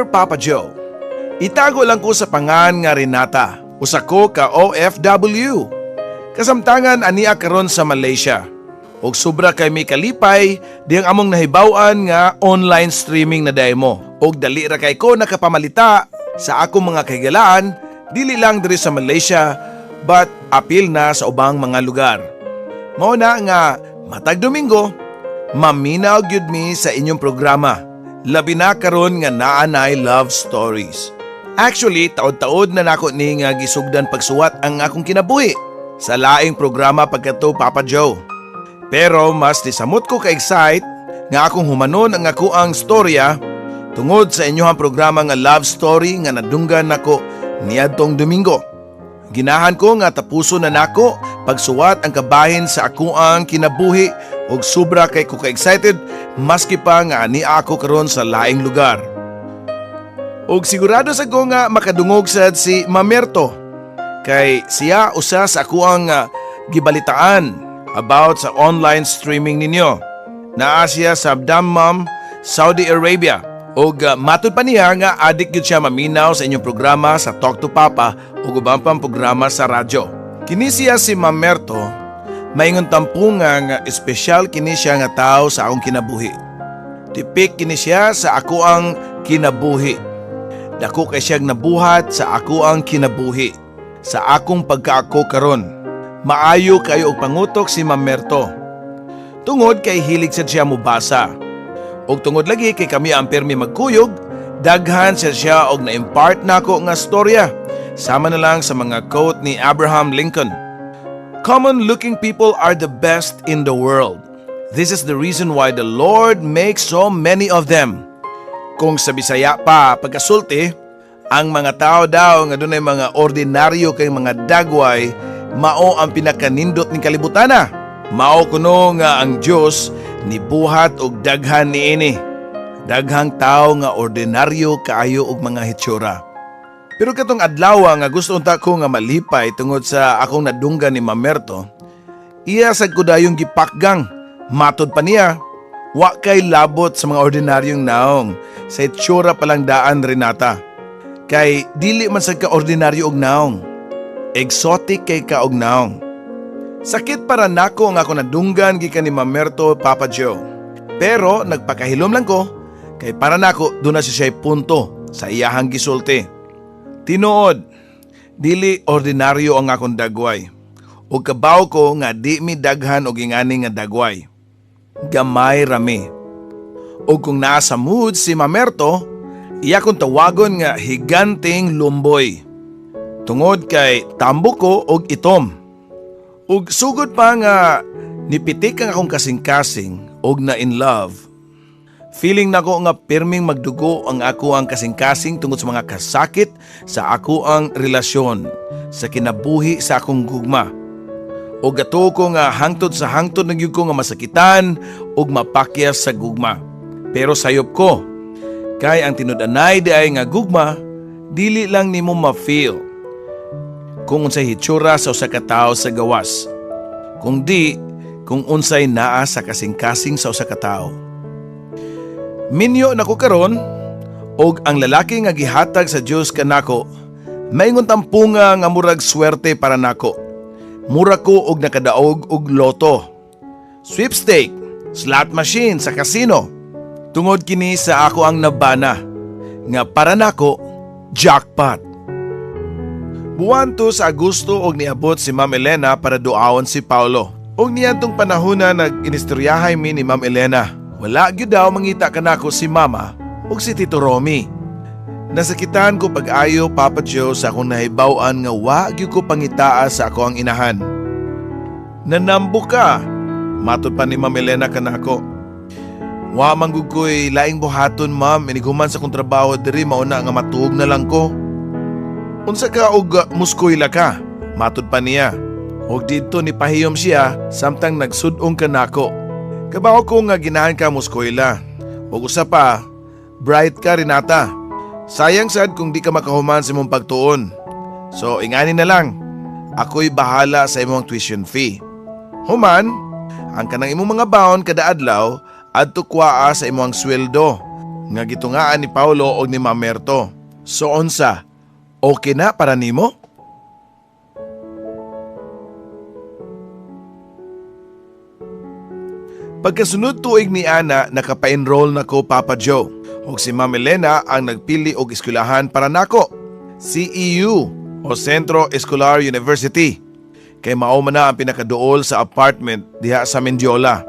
Dear Papa Joe, itago lang ko sa pangan nga Renata, usa ko ka OFW. Kasamtangan ania karon sa Malaysia. Og sobra kay may kalipay, diyang among nahibawan nga online streaming na demo. Og dali ra kay ko nakapamalita sa akong mga kahigalaan, dili lang diri sa Malaysia, but apil na sa ubang mga lugar. Mao na nga, matag Domingo, maminaw gyud mi sa inyong programa. Labi na karon nga naanay love stories. Actually, taod-taod na nako ni nga gisugdan pagsuwat ang akong kinabuhi sa laing programa pagkato Papa Joe. Pero mas nisamot ko ka-excite nga akong humanon ang ako ang storya tungod sa inyohang programa nga love story nga nadunggan nako niadtong Domingo. Ginahan ko nga tapuso na nako pagsuwat ang kabahin sa ako ang kinabuhi ug sobra kay ko ka-excited maski pa nga ani ako karon sa laing lugar. Ug sigurado sa ko nga makadungog sad si Mamerto kay siya usa sa ako ang gibalitaan about sa online streaming ninyo. Naa siya sa Dammam, Saudi Arabia. Og matud pa niya nga adik gyud siya maminaw sa inyong programa sa Talk to Papa ug ubang pang programa sa radyo. Kini siya si Mamerto, maingon tampunga nga espesyal kini siya nga tao sa akong kinabuhi. Tipik kini siya sa ako ang kinabuhi. Dako kay siyang nabuhat sa ako ang kinabuhi. Sa akong pagkaako karon. Maayo kayo og pangutok si Mamerto. Tungod kay hilig sad siya mubasa. Og tungod lagi kay kami ang permi magkuyog, daghan siya og na-impart nako nga storya. Sama na lang sa mga quote ni Abraham Lincoln. Common-looking people are the best in the world. This is the reason why the Lord makes so many of them. Kung sa Bisaya pa pagkasulti, ang mga tao daw nga dunay mga ordinaryo kay mga dagway mao ang pinakanindot ning kalibutana. Mao kuno nga ang Dios nibuhat og daghan niini. Daghang tao nga ordinaryo kaayo og mga hitsura. Pero katong adlaw nga gusto unta ko nga malipay tungod sa akong nadunggan ni Mamerto, iya sad ko dayong gipakgang. Matod pa niya, wa kay labot sa mga ordinaryong naong, sa hitsura palang daan Renata. Kay dili man sad ka ordinaryo og naong. Exotic kay ka og naong. Sakit para nako ang ako nadunggan gikan ni Mamerto Papa Joe. Pero nagpakahilom lang ko kay para nako doon na siya punto sa iyahang gisulti. Tinuod, dili ordinaryo ang akong dagway. O kabaw ko nga di mi daghan og ingani nga dagway. Gamay rami. O kung naa sa mood si Mamerto, iya kong tawagon nga higanting lumboy. Tungod kay tambo ko og itom. Ug sugod pa nga nipitik ang akong kasing-kasing og na in love. Feeling nako nga pirming magdugo ang ako ang kasing-kasing tungod sa mga kasakit sa ako ang relasyon sa kinabuhi sa akong gugma. Og ato ko nga hangtod sa hangtod nagyud ko nga masakitan og mapakyas sa gugma. Pero sayop ko kay ang tinud-anay di ay nga gugma dili lang nimo ma-feel kung unsay hitsura sa usa ka tawo sa gawas. Kung di, kung unsay naa sa kasing-kasing sa usa ka tawo. Minyo nako karon og ang lalaki nga gihatag sa Dios kanako maingon tampunga nga murag swerte para nako. Mura ko og nakadaog og loto, sweepstake, slot machine sa casino. Tungod kini sa ako ang nabana nga para nako jackpot. Buwan to sa Agosto og niabot si Ma'am Elena para duawon si Paulo. Og niyadtong panahona nag-inistoryahay mi ni Ma'am Elena. Wala gyud daw mangita kanako si Mama ug si Tito Romy. Nasakitan ko pag-ayo Papa Joe sa akong nahibaw-an nga wa gyud ko pangitaa sa ako ang inahan. Nanambo ka, matod pa ni Ma'am Elena kanako. Wa manggug ko'y laing buhaton ma'am, iniguman sa kong trabaho diri mauna nga matuog na lang ko. Unsa ka og muskoyla ka, matod pa niya. Og dito ni pahiyom siya samtang nagsudong kanako. Kabaw ko nga ginahan ka muskoyla. Og usa pa, bright ka Renata. Sayang sad kung di ka makahuman sa imong pagtuon. So ingani na lang, ako'y bahala sa imong tuition fee. Human, ang kanang imong mga baon kada adlaw adto kwaa sa imong sweldo. nga gitungaan ni Paulo o ni Mamerto. So unsa, okay na para nimo? Pagkasunod tuig ni Ana, nakapa-enroll na ko Papa Joe. O si Ma'am Elena ang nagpili og eskwelahan para nako. CEU o Centro Escolar University. Kay mao man na ang pinakaduol sa apartment diha sa Mendiola.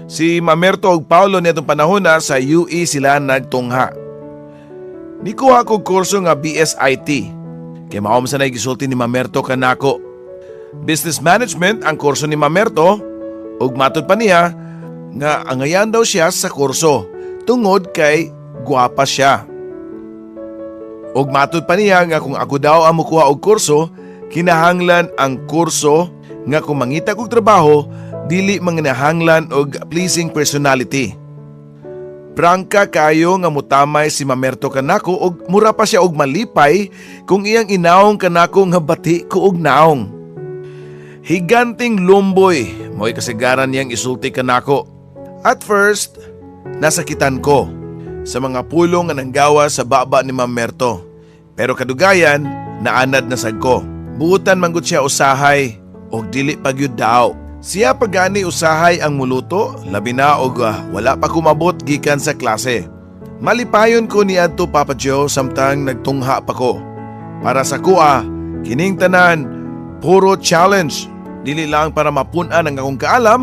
Si Mamerto ug Paulo nitong panahon na sa UE sila nagtungha. Nikuha ko kurso nga BSIT. Kay mao man sa gisulti ni Mamerto kanako. Business Management ang kurso ni Mamerto ug matud pa niya nga angayan daw siya sa kurso tungod kay guwapa siya. Ug matud pa niya nga kung ako daw ang mukuha og kurso, kinahanglan ang kurso nga kung mangita kog trabaho, dili manginahanglan og pleasing personality. Prangka kayo nga mutamay si Mamerto kanako ug mura pa siya og malipay kung iyang inaong kanako nga bati ko og naong. Higanting lumboy, mo'y kasigaran niyang isulti kanako. At first, nasakitan ko sa mga pulong nga nanggawa sa baba ni Mamerto. Pero kadugayan, naanad na sad ko. Buutan manggod siya usahay og dili pagyud daw. Siya pagani usahay ang muluto, labi na og wala pa kumabot gikan sa klase. Malipayon ko ni adto Papa Joe samtang nagtungha pa ko. Para sa kuha, kining tanan puro challenge. Dili lang para mapun-an ang akong kaalam,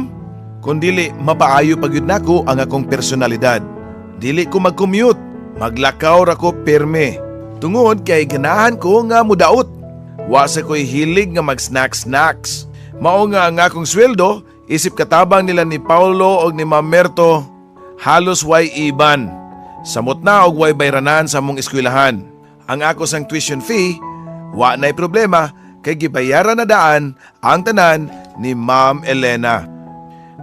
kundili mapaayo pagyud nako ang akong personalidad. Dili ko mag-commute, maglakaw ra ko perme. Tungod kay ganahan ko nga mudaot. Wasa ko'y hilig nga mag-snacks-snacks. Mao nga ang akong sweldo, isip katabang nila ni Paulo o ni Mamerto, halos way iban. Samot na og way bayranan sa mong eskwelahan. Ang ako sang tuition fee, wa na'y problema kay gibayaran na daan ang tanan ni Ma'am Elena.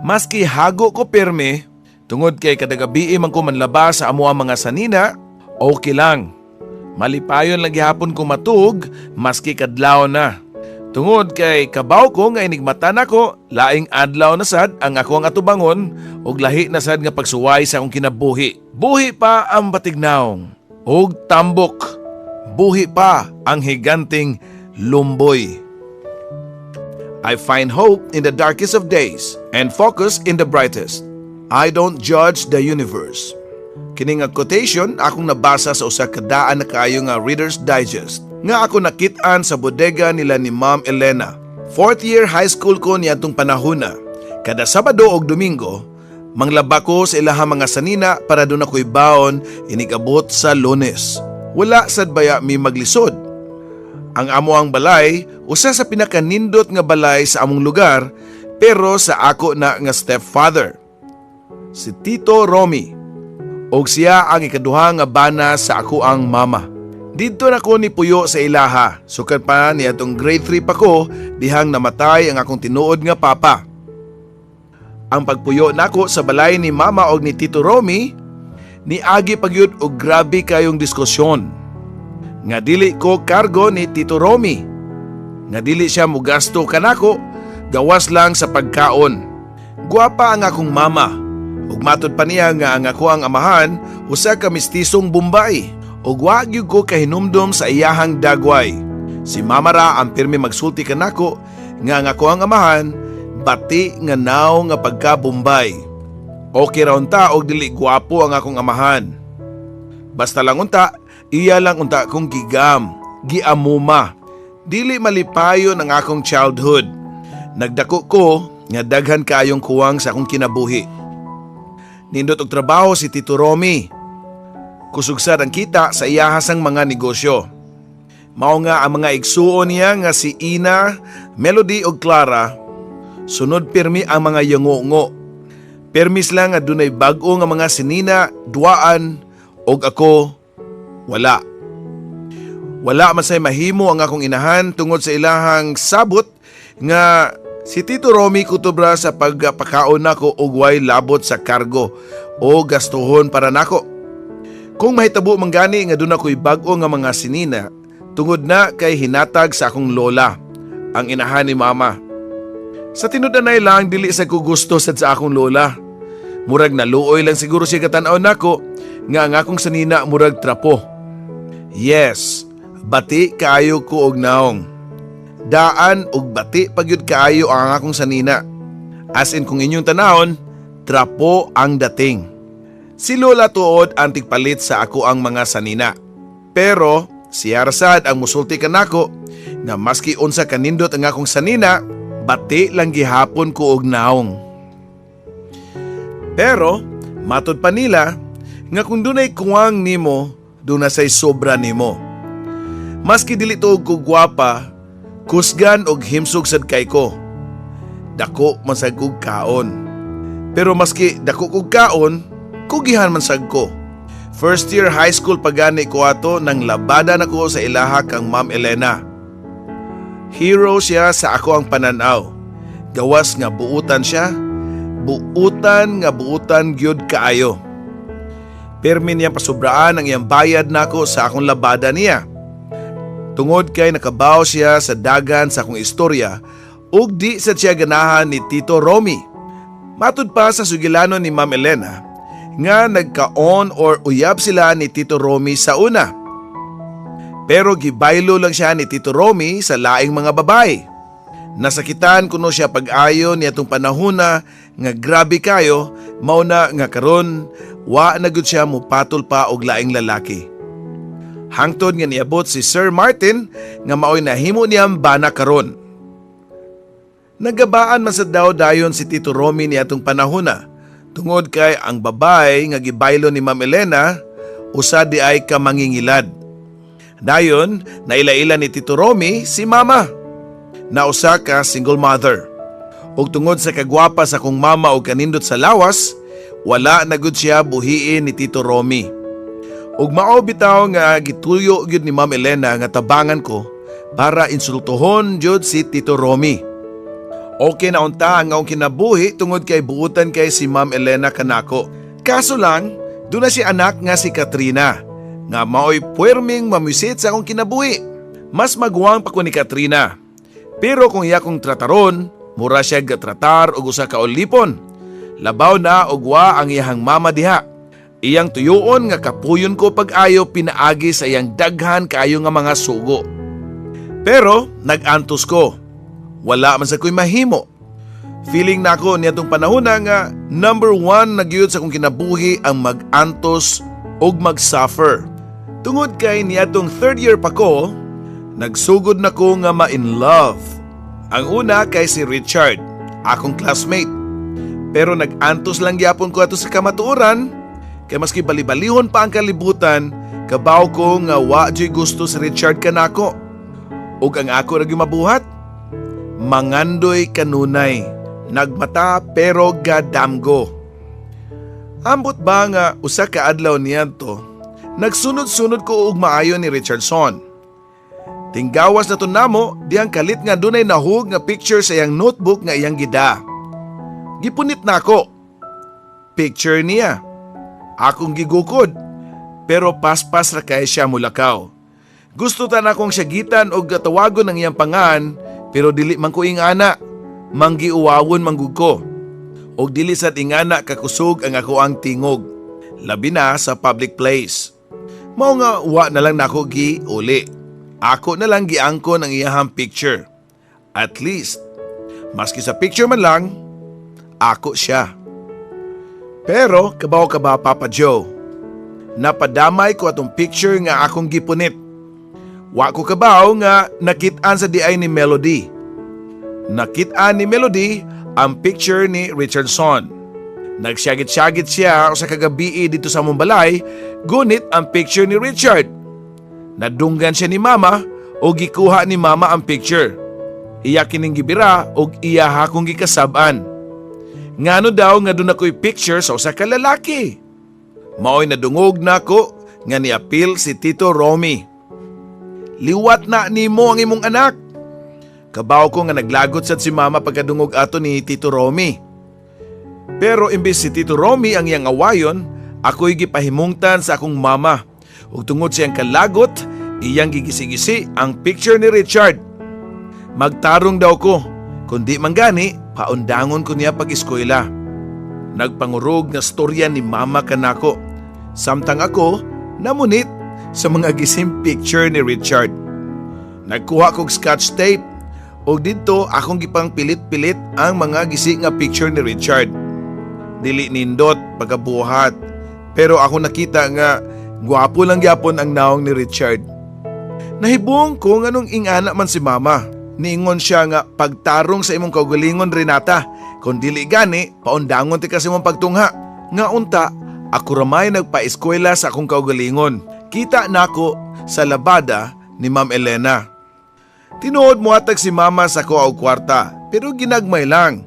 Maski hago ko pirmi, tungod kay kadagabi man ko manlabas sa amo ang mga sanina, okay lang. Malipayon lang gihapon ko matug, maski kadlaw na. Tungod kay kabaw ko nga inigmatan ako, laing adlaw na sad ang ako ang atubangon, og lahi na sad nga pagsuway sa akong kinabuhi. Buhi pa ang batignaong, og tambok. Buhi pa ang higanting lumboy. I find hope in the darkest of days and focus in the brightest. I don't judge the universe. Kining nga quotation akong nabasa sa usa ka daan na kaayo nga Reader's Digest nga ako nakit-an sa bodega nila ni Ma'am Elena. 4th year high school ko niadtong panahon na. Kada Sabado og Domingo, manglaba ko sa ilahang mga sanina para doon ako'y baon inigabot sa Lunes. Wala sad baya mi maglisod. Ang amo ang balay, usa sa pinakanindot nga balay sa among lugar, pero sa ako na nga stepfather. Si Tito Romy. Og siya ang ikaduha nga bana sa ako ang mama. Dito na ko ni puyo sa ilaha, sukat pa ni atong grade 3 pa ko, dihang namatay ang akong tinuod nga papa. Ang pagpuyo nako sa balay ni mama og ni Tito Romy, niagi pagyud og grabe kayong diskusyon. Nga dili ko kargo ni Tito Romy. Nga dili siya mugasto kanako, gawas lang sa pagkaon. Guwapa ang akong mama. Ug matud pa niya nga ang ako ang amahan, usa ka mistisong Bombay. Ug wa gyud ko kahinumdom sa iyahang dagway. Si mama ra ang pirmi magsulti kanako nga ang ako ang amahan, bati nga naw nga pagka Bombay. Okay ra unta og dili guwapo ang akong amahan. Basta lang unta, iya lang unta kong gigam, giamuma. Dili malipayon ang akong childhood. Nagdako ko nga daghan kayong kuwang sa akong kinabuhi. Nindot og trabaho si Tito Romy. Kusugsad ang kita sa iyahasang mga negosyo. Mao nga ang mga igsuon niya nga si Ina, Melody ug Clara, sunod pirmi ang mga yangongo. Permis lang nga dunay bag-o nga mga sinina, duaan, og ako, wala. Wala man say mahimo ang akong inahan tungod sa ilahang sabot nga si Tito Romy kutubra sa pagpakaon nako og way labot sa kargo o gastuhon para nako. Kung mahitabo man gani nga doon ako'y bag-o nga mga sinina, tungod na kay hinatag sa akong lola, ang inahan ni mama. Sa tinudanay lang dili sa ko gusto sad sa akong lola. Murag naluoy lang siguro siya katanaw nako nga ang akong sanina murag trapo. Yes, bati kaayo ko og naong. Daan og bati pagyud kaayo ang akong sanina. As in kung inyong tanahon, trapo ang dating. Si Lola tuod ang tigpalit sa ako ang mga sanina. Pero siya rasad ang musulti kanako nga maski unsa kanindot ang akong sanina, bati lang gihapon ko og naong. Pero matud pa nila nga kung dunay kuwang nimo, duna say sobra nimo. Maski dili tuog ko gwapa, kusgan og himsog sad kay ko. Dako man sad kog kaon. Pero maski dako kog kaon, kugihan man sad ko. First year high school pagani ko ato nang labada na ko sa ilaha kang Ma'am Elena. Hero siya sa ako ang pananaw. Gawas nga buutan siya, buutan gyud kaayo. Permi niyang pasubraan ang iyang bayad nako sa akong labada niya. Tungod kay nakabaw siya sa dagan sa akong istorya ug di sa siya ganahan ni Tito Romy. Matud pa sa sugilanon ni Ma'am Elena nga nagka-on or uyab sila ni Tito Romy sa una. Pero gibaylo lang siya ni Tito Romy sa laing mga babae. Nasakitan kuno siya pag-ayo ni atong panahona nga grabe kayo, mauna nga karon wa na gud siya mupatol pa og laing lalaki. Hangtod nga niabot si Sir Martin nga maoy nahimo niyang bana karon. Nagabaan man sa daw dayon si Tito Romy ni atong panahona tungod kay ang babae nga gibaylo ni Ma'am Elena usa di ay kamangingilad. Dayon, naila-ila ni Tito Romy si Mama na usa ka single mother. Ug tungod sa kagwapa sa kong mama o kanindot sa lawas, wala na gud siya buhiin ni Tito Romy. Ug mao bitaw nga gituyo gyud ni Ma'am Elena nga tabangan ko para insultuhon jud si Tito Romy. Okay na unta ang akong kinabuhi tungod kay buutan kay si Ma'am Elena kanako. Kaso lang, doon na si anak nga si Katrina nga maoy puwerming mamusit sa akong kinabuhi. Mas maguwang pa ko ni Katrina. Pero kung iya kong trataron, mura siya gatratar og usa ka ulipon. Labaw na og wa ang iyang mama diha. Iyang tuyoon nga kapuyon ko pag-ayo pinaagi sa iyang daghan kaayo nga mga sugo. Pero nag-antos ko. Wala man sa ko'y mahimo. Feeling na ako niyatong panahon nga number 1 na gyud sa akong kinabuhi ang mag-antos og mag-suffer. Tungod kay niyatong 3rd year pa ko, nagsugod na ko nga ma-in love. Ang una kay si Richard, akong classmate. Pero nag-antos lang gyapon ko ato sa kamatuoran, kay maski balibalihon pa ang kalibutan, kabaw ko nga wa joy gusto si Richard kanako. Ug ang ako ra mabuhat, mangandoy kanunay, nagmata pero gadamgo. Ambot ba nga usa ka adlaw niyanto, nagsunod-sunod ko og maayo ni Richardson. Tinggawas na to namo, diyang kalit nga dunay nahug nga picture sa iyang notebook nga iyang gida. Gipunit na ako. Picture niya. Akong gigukod. Pero paspas ra kay siya mulakaw. Gusto ta na akong syagitan og gatawagon ng iyang pangan, pero dili man ko ingana. Manggiuwawon manggug ko. Og dili sad ingana kakusog ang ako ang tingog. Labi na sa public place. Mao nga wa na lang nako giuli. Ako na lang giangkon ang iyahang picture. At least, maski sa picture man lang, ako siya. Pero kabaw ka ba Papa Joe? Napadamay ko atong picture nga akong gipunit. Wa ko kabaw nga nakit-an sa diay ni Melody. Nakit-an ni Melody ang picture ni Richardson. Nagsyagit-syagit siya sa kagabi dito sa Mumbalay, gunit ang picture ni Richard. Nadunggan siya ni Mama o gikuha ni Mama ang picture. Iya kining gibira o iya hakong gikasab-an. Ngano daw nga doon ako'y picture sa usa ka lalaki. Mao'y nadungog na ako nga niapil si Tito Romy. Liwat na nimo ang imong anak. Kabaw ko nga naglagot sad si Mama pagkadungog ato ni Tito Romy. Pero imbis si Tito Romy ang iyang awayon, ako'y gipahimungtan sa akong mama. Ug tungod siyang kalagot, iyang gigisi-gisi ang picture ni Richard. Magtarong daw ko, kundi man gani, paundangon ko niya pag-eskwela. Nagpangurog nga storya ni mama kanako. Samtang ako namunit sa mga gising picture ni Richard. Nagkuha kog scotch tape o dito akong gipang pilit-pilit ang mga gisi nga picture ni Richard. Dili nindot pagkabuhat, pero ako nakita nga gwapo lang gyapon ang naong ni Richard. Nahibong ko nganong ingana man si mama. Niingon siya nga pagtarong sa imong kaugalingon Renata, kung dili gani paundangon ti kasi mong pagtungha. Nga unta, ako ramay nagpa-eskwela sa akong kaugalingon. Kita nako sa labada ni Ma'am Elena. Tinuod muhatag si mama sa ko og kwarta, pero ginagmay lang.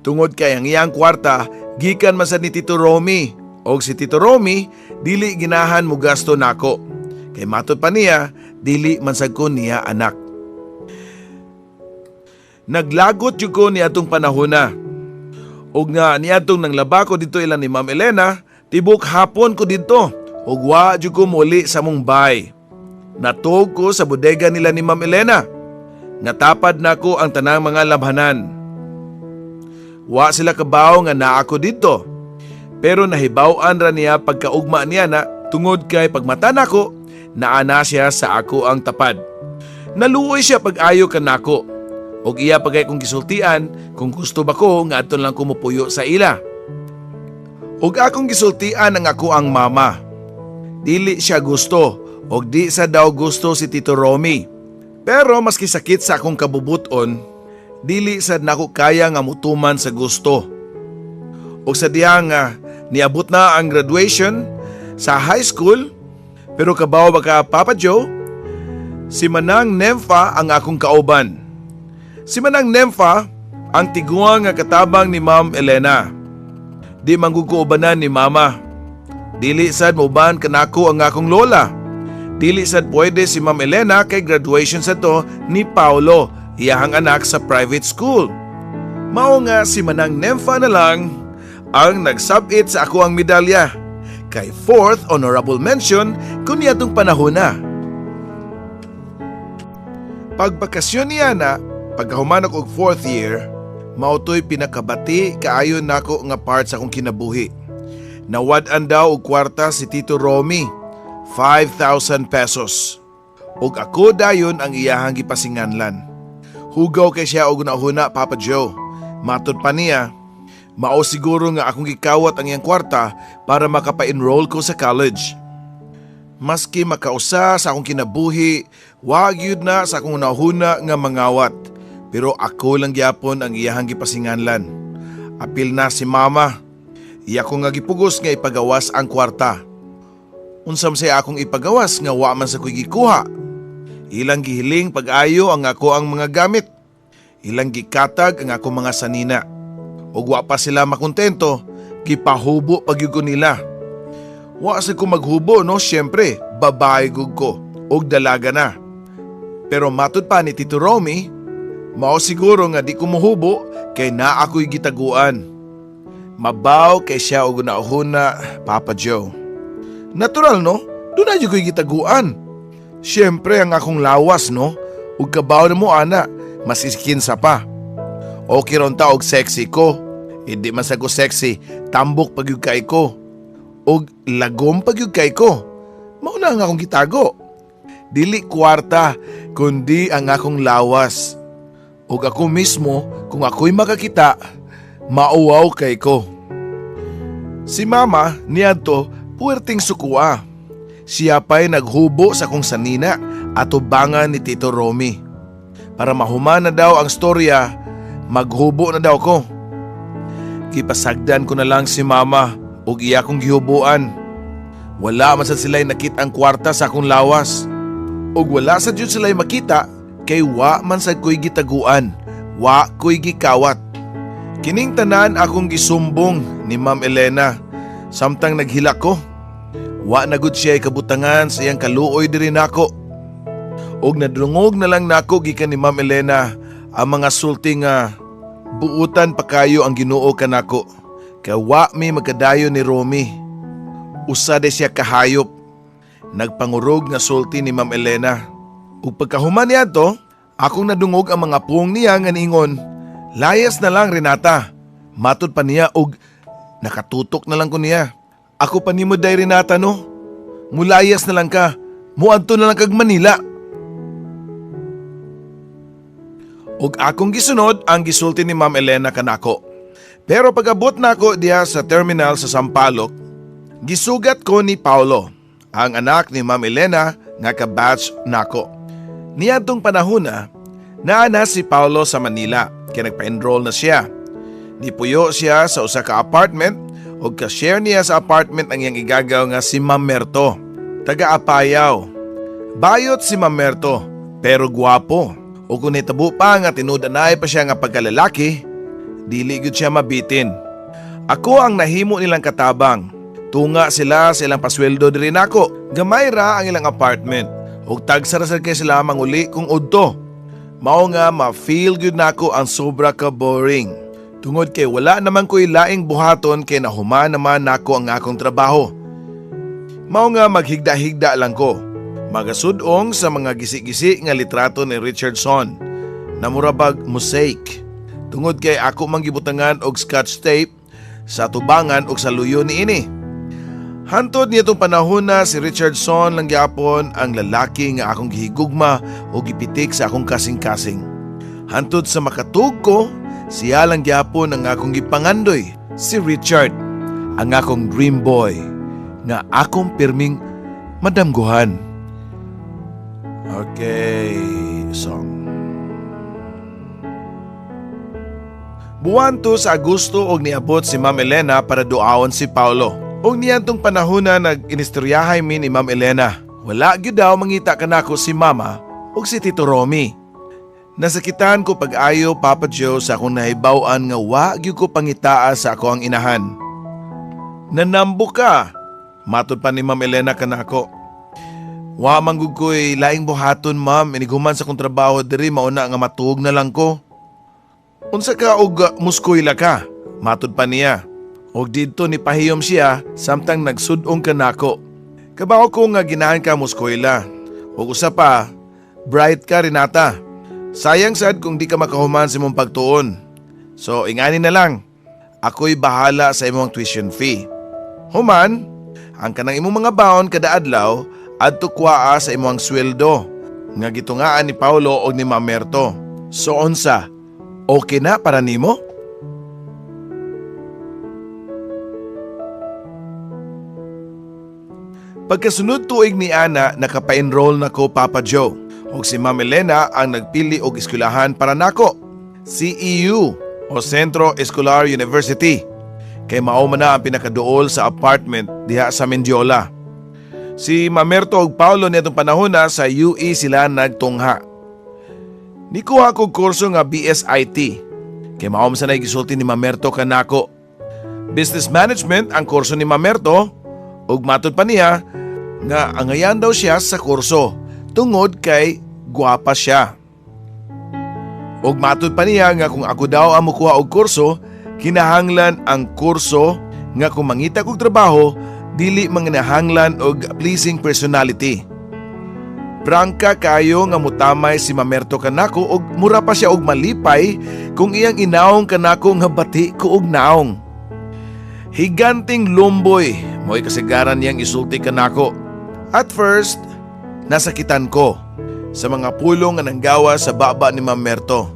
Tungod kay ang iyang kwarta gikan man sa ni Tito Romy, og si Tito Romy dili ginahan mo gasto nako. Kay matud pa niya dili man sad ko niya anak. Naglagot yun ko niadtong panahon na. Og nga niadtong nang laba ko dito ilan ni Ma'am Elena, tibok hapon ko dito. Og wa yun ko muli sa Mumbai. Natog ko sa bodega nila ni Ma'am Elena. Natapad na ko ang tanang mga labhanan. Wa sila kabaw nga naa ko dito. Pero nahibaw-an ra niya pagkaugma niya na tungod kay pagmata nako, naana siya sa ako ang tapad. Naluoy siya pag-ayo kanako. Og iya pagay kong gisultian kung gusto ba ko nga aton lang kumupuyo sa ila. Og akong gisultian ang ako ang mama. Dili siya gusto og di sa daw gusto si Tito Romy. Pero maski sakit sa akong kabubuton, dili sad nako kaya nga mutuman sa gusto. Og sa diha nga niabot na ang graduation sa high school, pero kabaw ba ka Papa Joe? Si Manang Nemfa ang akong kauban. Si Manang Nemfa ang tiguang nga katabang ni Ma'am Elena. Di manggugoobanan ni Mama. Dili sad moban kanako ang akong lola. Dili sad pwede si Ma'am Elena kay graduation sa to ni Paulo, iyahang anak sa private school. Mao nga si Manang Nemfa na lang ang nagsabit sa ako ang medalya. Kay 4th honorable mention kung niyatong panahon na. Pagbakasyon niya na, pagkahuman ako og 4th year, mautoy pinakabati kaayo nako nga part sa akong kinabuhi. Nawad-an daw og kwarta si Tito Romy, 5,000 pesos. Og ako dayon ang iyahang gipasinganlan. Hugaw kay siya og nauna Papa Joe. Matud pa niya, mao siguro nga akong gikawat ang iyang kwarta para makapa-enroll ko sa college. Maski makausa sa akong kinabuhi, wag yun na sa akong nahuna nga mangawat. Pero ako lang gyapon ang iyahang gipasinganlan. Apil na si mama. Iya ko nga gipugos nga ipagawas ang kwarta. Unsam say akong ipagawas nga wa man sa ko'y gikuha. Ilang gihiling pag-ayo ang ako ang mga gamit. Ilang gikatag ang ako mga sanina. Og wa pa sila makontento, gipahubo pagyud ko nila. Wa sa ko maghubo no, syempre, babae gug ko og dalaga na. Pero matud pa ni Tito Romy, mao siguro nga di ko muhubo kay naa ako'y gitaguan. Mabaw kay siya og nauna Papa Joe. Natural no, doon na ko'y gitaguan. Siyempre ang akong lawas no, ug kabaw na mo ana, masiskin sa pa. Okay ron ta og sexy ko, hindi man sa ko sexy, tambok pagyud kay ko. Og lagom pagyud kay ko, mauna ang akong gitago. Dili kwarta, kundi ang akong lawas. Og ako mismo, kung ako'y makakita, mauwaw kay ko. Si mama niadto puwerteng sukua. Siya pa'y naghubo sa kong sanina at ubangan ni Tito Romy. Para mahuman na daw ang storya, maghubo na daw ko. Kipasagdan ko na lang si mama ug iya kong gihubuan. Wala man sad sila'y nakita ang kwarta sa akong lawas. Ug wala sad yun sila'y makita kay wa man sad ko'y gitaguan, wa ko'y gikawat. Kining tanan akong gisumbong ni Ma'am Elena, samtang naghila ko. Wa na gud siya'y kabutangan sa iyang kaluoy diri nako. Og nadungog na lang nako gikan ni Ma'am Elena ang mga sulti nga buutan pa kayo ang Ginoo kanako. Kay wa mi magkadayo ni Romy. Usa de siya kahayop. Nagpangurog nga sulti ni Ma'am Elena. Ug pagkahuman niya to, akong nadungog ang mga puong niya nga niingon, layas na lang Renata. Matod pa niya og Nakatutok na lang ko niya. Ako pa ni mo day Renata no. Mulayas na lang ka. Muadto na lang kag Manila. Ug akong gisunod ang gisulti ni Ma'am Elena kanako. Pero pag-abot nako diha sa terminal sa Sampaloc, gisugat ko ni Paulo, ang anak ni Ma'am Elena nga ka-batch nako. Niadtong panahon naana si Paulo sa Manila kaya nagpa-enroll na siya. Nipuyo siya sa usa ka apartment ug ka-share niya sa apartment ang iyang igagaw nga si Ma'am Merto. Taga-Apayaw. Bayot si Ma'am Merto pero gwapo. O kung nitabo pa nga tinudanay pa siya nga pagkalalaki, dili gyud siya mabitin. Ako ang nahimo nilang katabang. Tunga sila sa ilang pasweldo diri nako. Gamay ra ang ilang apartment. Ug tagsarasad kay sila manguli kung udto. Mao nga ma-feel gyud nako ang sobra ka boring. Tungod kay wala naman ko'y laing buhaton kay nahuman naman nako ang akong trabaho. Mao nga maghigda-higda lang ko. Magasudong sa mga gisi-gisi nga litrato ni Richardson na murabag mosaic. Tungod kay ako manggibutangan og scotch tape sa tubangan og sa luyo niini. Hantod nitong panahon na si Richardson lang gyapon ang lalaki nga akong gihigugma o gipitik sa akong kasing-kasing. Hantod sa makatug ko, siya lang gyapon ang akong gipangandoy, si Richard, ang akong dream boy nga akong pirming madamguhan. Okay, song. Buwan to sa Agosto og niabot si Ma'am Elena para duawon si Paulo. Og niyantong panahon na nag-inistoryahay mi ni Ma'am Elena. Wala gyud daw mangita kanako si Mama og si Tito Romy. Nasakitan ko pag-ayo Papa Joe sa akong nahibaw-an nga wa gyud ko pangitaa sa ako ang inahan. Nanambo ka, matod pa ni Ma'am Elena kanako. Wa manggug ko'y laing buhaton ma'am, iniguman sa kong trabaho diri mauna nga matuog na lang ko. Unsa ka og muskoyla ka, matod pa niya. Og didto ni pahiyom siya samtang nagsudong ka nako. Kabaw ko nga ginahan ka muskoyla. Og usa pa, bright ka Renata. Sayang sad kung di ka makahuman sa imong pagtuon. So ingani na lang, ako'y bahala sa imong tuition fee. Human, ang kanang imong mga baon kada adlaw adto kuwaa sa imong sweldo nga gitungaan ni Paulo og ni Ma'am Merto. So unsa? Okay na para nimo? Pagkasunod tuig ni Ana, nakapa-enroll na ko Papa Joe og si Ma'am Elena ang nagpili og eskwelahan para nako. CEU o Centro Escolar University. Kay mao man na ang pinakaduol sa apartment diha sa Mendiola. Si Mamerto ug Paulo nitong panahon na sa UE sila nagtungha. Nikuha ko kurso nga BSIT. Kay mao man sa gisulti ni Mamerto kanako. Business Management ang kurso ni Mamerto ug matod pa niya nga angayan daw siya sa kurso tungod kay gwapa siya. Ug matod pa niya nga kung ako daw ang mukuha og kurso, kinahanglan ang kurso nga kung mangita kog trabaho dili manginahanglan og pleasing personality. Prangka kayo nga mutamay si Mamerto kanako og mura pa siya og malipay kung iyang inaong kanako nga bati ko og naong. Higanting lumboy mo'y kasigaran niyang isulti kanako. At first, nasakitan ko sa mga pulong nga nanggawa sa baba ni Mamerto.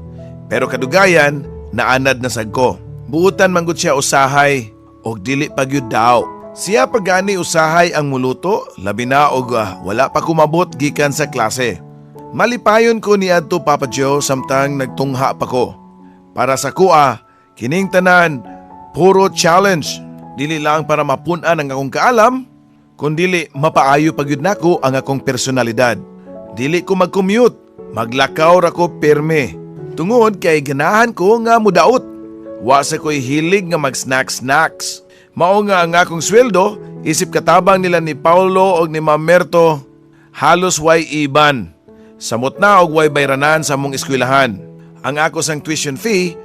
Pero kadugayan, naanad na sag ko. Buutan manggod siya usahay og dili pagyud daw. Siya pagani usahay ang muluto, labi na og wala pa kumabot gikan sa klase. Malipayon ko ni adto Papa Joe samtang nagtungha pa ko. Para sa kuha, kining tanan, puro challenge. Dili lang para mapun-an ang akong kaalam, kundili mapaayo pagyud nako ang akong personalidad. Dili ko mag-commute, maglakaw ra ko perme. Tungod kay ganahan ko nga mudaot. Wa sa ko'y hilig nga mag-snacks. Mao nga ang akong sweldo, isip katabang nila ni Paulo o ni Mamerto, halos way iban. Samot na og way bayranan sa mong eskwelahan. Ang ako sang tuition fee,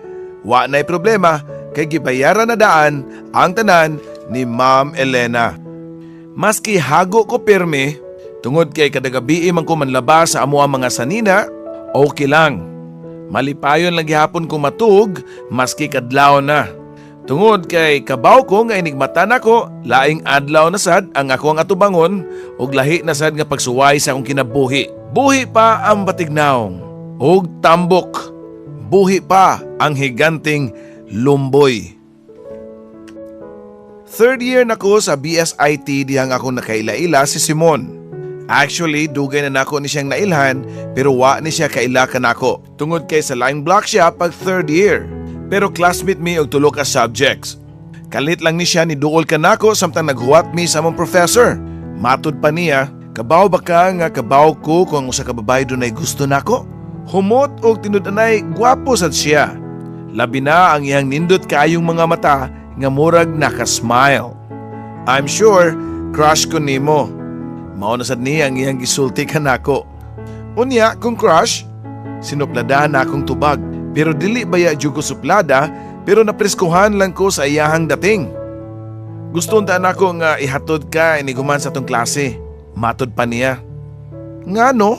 wa na'y problema kay gibayaran na daan ang tanan ni Ma'am Elena. Maski hago ko pirmi, tungod kay kadagabi man ko manlabas sa amo ang mga sanina, okay lang. Malipayon lang gihapon ko matug, maski kadlaw na. Tungod kay kabaw ko nga inigmatan ako, laing adlaw na sad ang ako ang atubangon ug lahi na sad nga pagsuway sa akong kinabuhi. Buhi pa ang batignaong ug tambok. Buhi pa ang higanting lumboy. Third year na ko sa BSIT dihang ako nakaila-ila si Simon. Actually, dugay na nako ni siyang nailhan pero wa ni siya kaila kanako. Tungod kay sa line block siya pag third year. Pero classmate mi og tulo ka subjects. Kalit lang ni siya ni duol kanako samtang naghuwat mi sa among professor. Matud pa niya, kabaw ba ka nga kabaw ko kung usa ka babae dunay gusto nako? Humot og tinud-anay gwapo sad siya. Labi na ang iyang nindot kaayong mga mata nga murag naka-smile. I'm sure crush ko nimo. Mao na sad niya ang iyang gisulti kanako. Unya kung crush, sinupladahan na akong tubag. Pero dili baya jud ko suplada, pero napreskuhan lang ko sa iyahang dating. Gusto untaan ako nga ihatod ka iniguman sa tong klase. Matod pa niya. Ngano?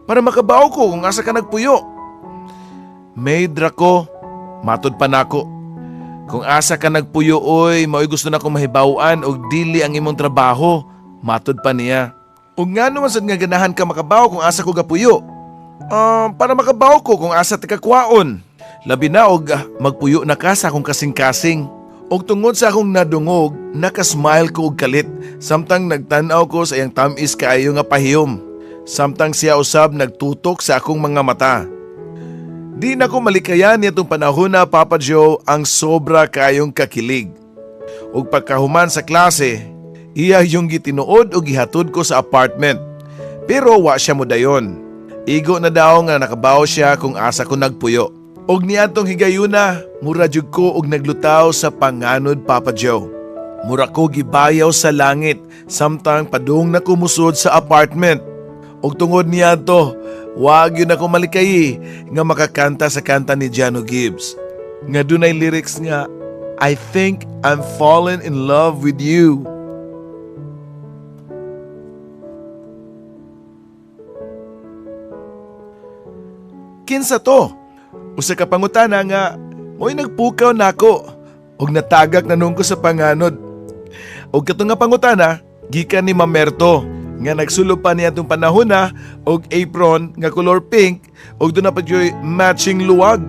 Para makabaw ko kung asa ka nagpuyo. Maid ko, matod pa nako. Kung asa ka nagpuyo oy, mao'y gusto na kong mahibawan og dili ang imong trabaho. Matod pa niya. Ug ngano man sad nga ganahan ka makabaw kung asa ko gapuyo? Para makabaw ko kung asa ti kakwaon. Labi na og magpuyo na ka sa akong kasing-kasing. Og tungod sa akong nadungog, nakasmile ko og kalit. Samtang nagtanaw ko sa iyang tamis kaayo nga pahiyom. Samtang siya usab nagtutok sa akong mga mata. Di na ko malikayan nitong panahon na Papa Joe ang sobra kayong kakilig. Og pagkahuman sa klase, iya yung gitinuod o gihatod ko sa apartment. Pero wa siya mo dayon. Igo na daw nga nakabaw siya kung asa ko nagpuyo. Og niadtong higayuna, mura jud ko og naglutaw sa panganod Papa Joe. Mura ko gibayaw sa langit samtang padung na kumusod sa apartment. Og tungod niadto, wag yun ako malikayi nga makakanta sa kanta ni Jano Gibbs. Nga dunay lyrics nga, I think I'm fallen in love with you. Kinsa to? Usa ka pangutana nga, mo'y nagpukaw nako og natagak na nung ko sa panganod. Og katong nga pangutana, gikan ni Mamerto nga nagsulo pa niya itong panahon na og apron nga color pink og doon na pa joy matching luwag.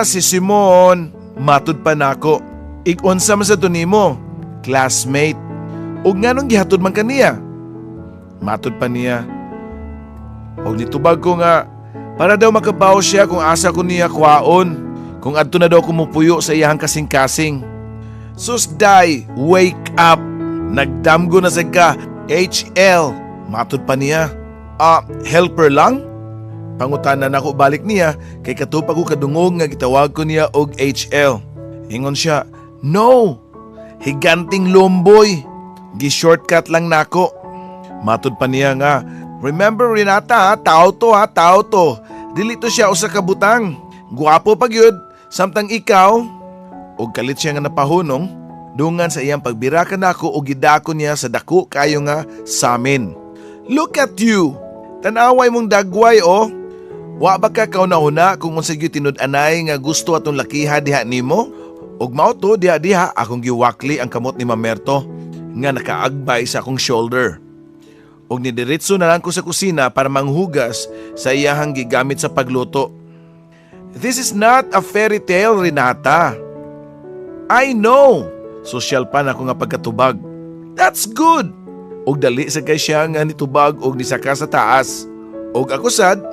Si Simon, matud pa nako. Ikunsa man sa tunimo, classmate. Og nganong gihatod man kaniya? Matud pa niya. Og nitubag ko nga, para daw makabaw siya kung asa ko niya kwaon, kung adto na daw kumupuyo sa iyahang kasing-kasing. Sus day, wake up! Nagdamgo na sa ka, HL. Matod pa niya. Helper lang? Pangutanan ako balik niya, kay katupag ko kadungog nga gitawag ko niya og HL. Ingon siya, no! Higanting lomboy! Gi-shortcut lang nako. Matod pa niya nga, remember Renata, tao to. Dili to siya usa ka butang. Guwapo pa gyud, samtang ikaw. Og kalit siya nga napahunong, dungan sa iyang pagbira kanako og gidako niya sa dako kayo nga samin. Look at you. Tanaway mong dagway oh. Wa ba ka kauna-una kung unsa gyud tinud-anay nga gusto atong lakiha diha nimo? Og mao to diha akong giwakli ang kamot ni Mamerto nga nakaagbay sa akong shoulder. Og nidiretso na lang ko sa kusina para manghugas sa iyahang gigamit sa pagluto. This is not a fairy tale, Renata. I know. Sosyal pa na ako nga pagkatubag. That's good. Og dali sa kay siya nga nitubag og nisaka sa taas. Og ako sad,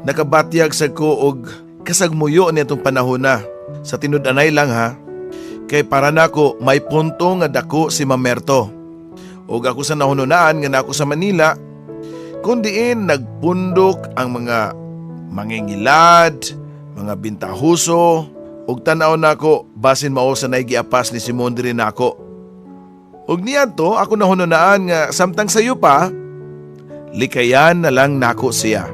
nakabatyag sa ko og kasagmuyo nitong panahon na. Sa tinud-anay lang ha. Kay para nako may punto nga dako si Mamerto. Og ako sa nahununaan nga nako sa Manila, kundiin nagpundok ang mga mangingilad, mga bintahuso, og tanaw nako basin mao sa naigiapas ni Simon diri nako. Og niadto ako nahununaan nga samtang sayo pa, likayan na lang nako siya.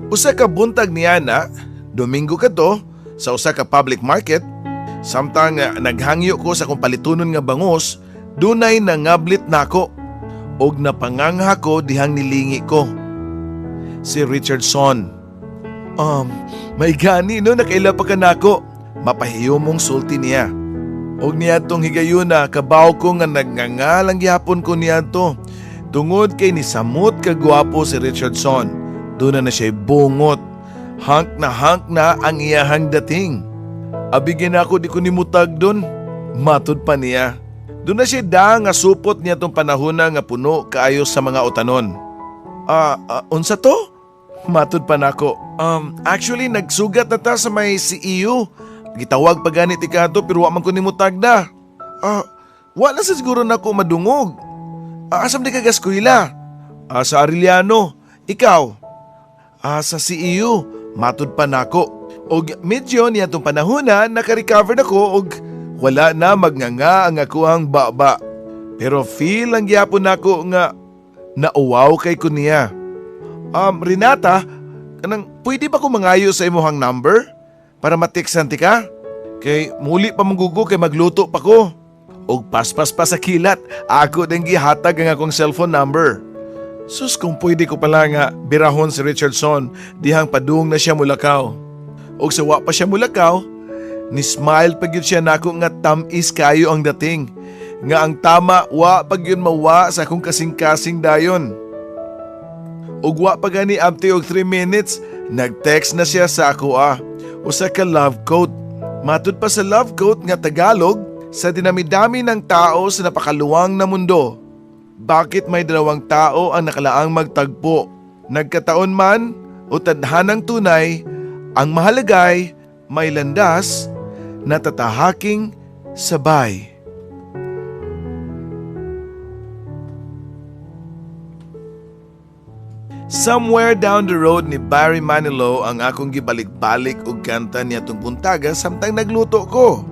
Usa ka buntag niya na, Domingo kadto sa usa ka public market. Samtang naghangyo ko sa kong palitunon nga bangos, dunay nangablit nako og napangangha ko dihang nilingi ko. Si Richardson. May gani no nakaila pa ka nako. Mapahiyo mong sulti niya. Og niya tong higayon na kabaw ko nga nagngangalang gihapon ko niya to. Tungod kay ni samot kagwapo si Richardson. Doon na siya bungot. Hank na ang iyahang dating. Abigin ako di ko nimutag doon. Matod pa niya. Doon na siya nga supot niya tong panahon nga puno kaayo sa mga utanon. Unsa to? Matod pa nako. Actually nagsugat na ta sa may CEO. Gitawag pa ganit ikato pero wa man ko nimutag na. Wala sa siguro nako madungog. Asam di ka gaskuila? Sa Arellano. Ikaw? Sa CEO. Matod pa nako. Og medyo niya tong panahon na naka-recover nako og wala na magnganga ang ako ang baba. Pero feel ang gyapon nako nga nauwaw kay ko niya. Renata, pwede ba ko mangayo sa imuhang number? Para matiksan ti ka? Kay muli pa manggugo kay magluto pa ko. Og paspas pa sa kilat, ako din gihatag ang akong cellphone number. Sus kung pwede ko pala nga birahon si Richardson, dihang padung na siya mulakaw. Og sawa pa siya mulakaw, ni-smile pag yun siya nako nga tamis kayo ang dating. Nga ang tama, wa pag yun mawa sa akong kasing-kasing dayon. Og wa pa gani abti og 3 minutes, nag-text na siya sa ako usa ka love quote. Matud pa sa love quote nga Tagalog, sa dinami-dami ng tao sa napakaluwang na mundo. Bakit may dalawang tao ang nakalaang magtagpo? Nagkataon man o tadhanang tunay, ang mahalagay may landas na tatahaking sabay. Somewhere down the road ni Barry Manilow ang akong gibalik-balik og kanta niya tong buntaga samtang nagluto ko.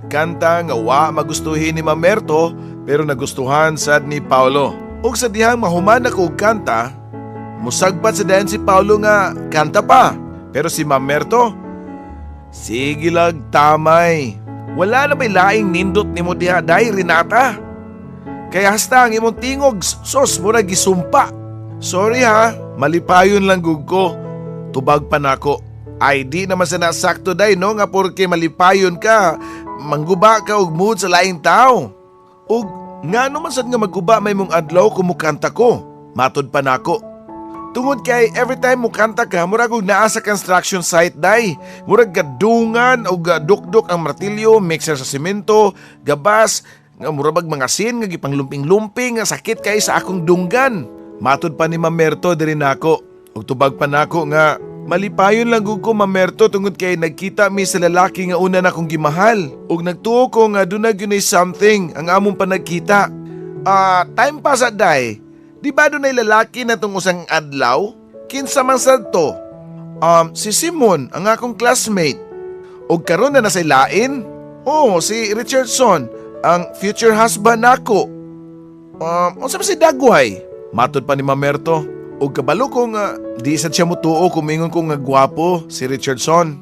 Kanta nga wa magustuhin ni Mamerto pero nagustuhan sad ni Paulo. Og sa dihang mahuman ako og kanta, musagpat sa dayon si Paulo nga kanta pa. Pero si Mamerto, sige lag tamay. Wala na may laing nindot ni mo diha day Renata. Kaya hasta ang imong tingog sos mura gisumpa. Sorry ha, malipayon lang gug ko. Tubag pa nako. Ay di naman sa nasakto day no nga porke malipayon ka, mangguba ka og mood sa laing tao. Og nga naman sad nga magguba may mong adlaw kumukanta ko. Matod pa nako. Tungod kay every time mo kanta ka, murag og naa sa construction site day. Murag gadungan o gadukdok ang martilyo, mixer sa semento, gabas, nga murag mga sin nga gipanglumping-lumping nga sakit kay sa akong dunggan. Matod pa ni Mamerto diri nako. Og tubag pa nako nga malipayon lang gud ko Mamerto tungod kay nagkita mi sa lalaki nga una na kong gimahal. Og nagtuo ko nga dunay gyud something ang among panagkita. Time pa sa day. Di ba dunay lalaki na tong usang adlaw? Kinsa man sad to? Si Simon, ang akong classmate. Og karon na nasa lain? Si Richardson, ang future husband nako. Unsa ba si Dagway? Matod pa ni Mamerto. Og kabalo ko nga di sad siya mutuo kumingon ko nga gwapo si Richardson.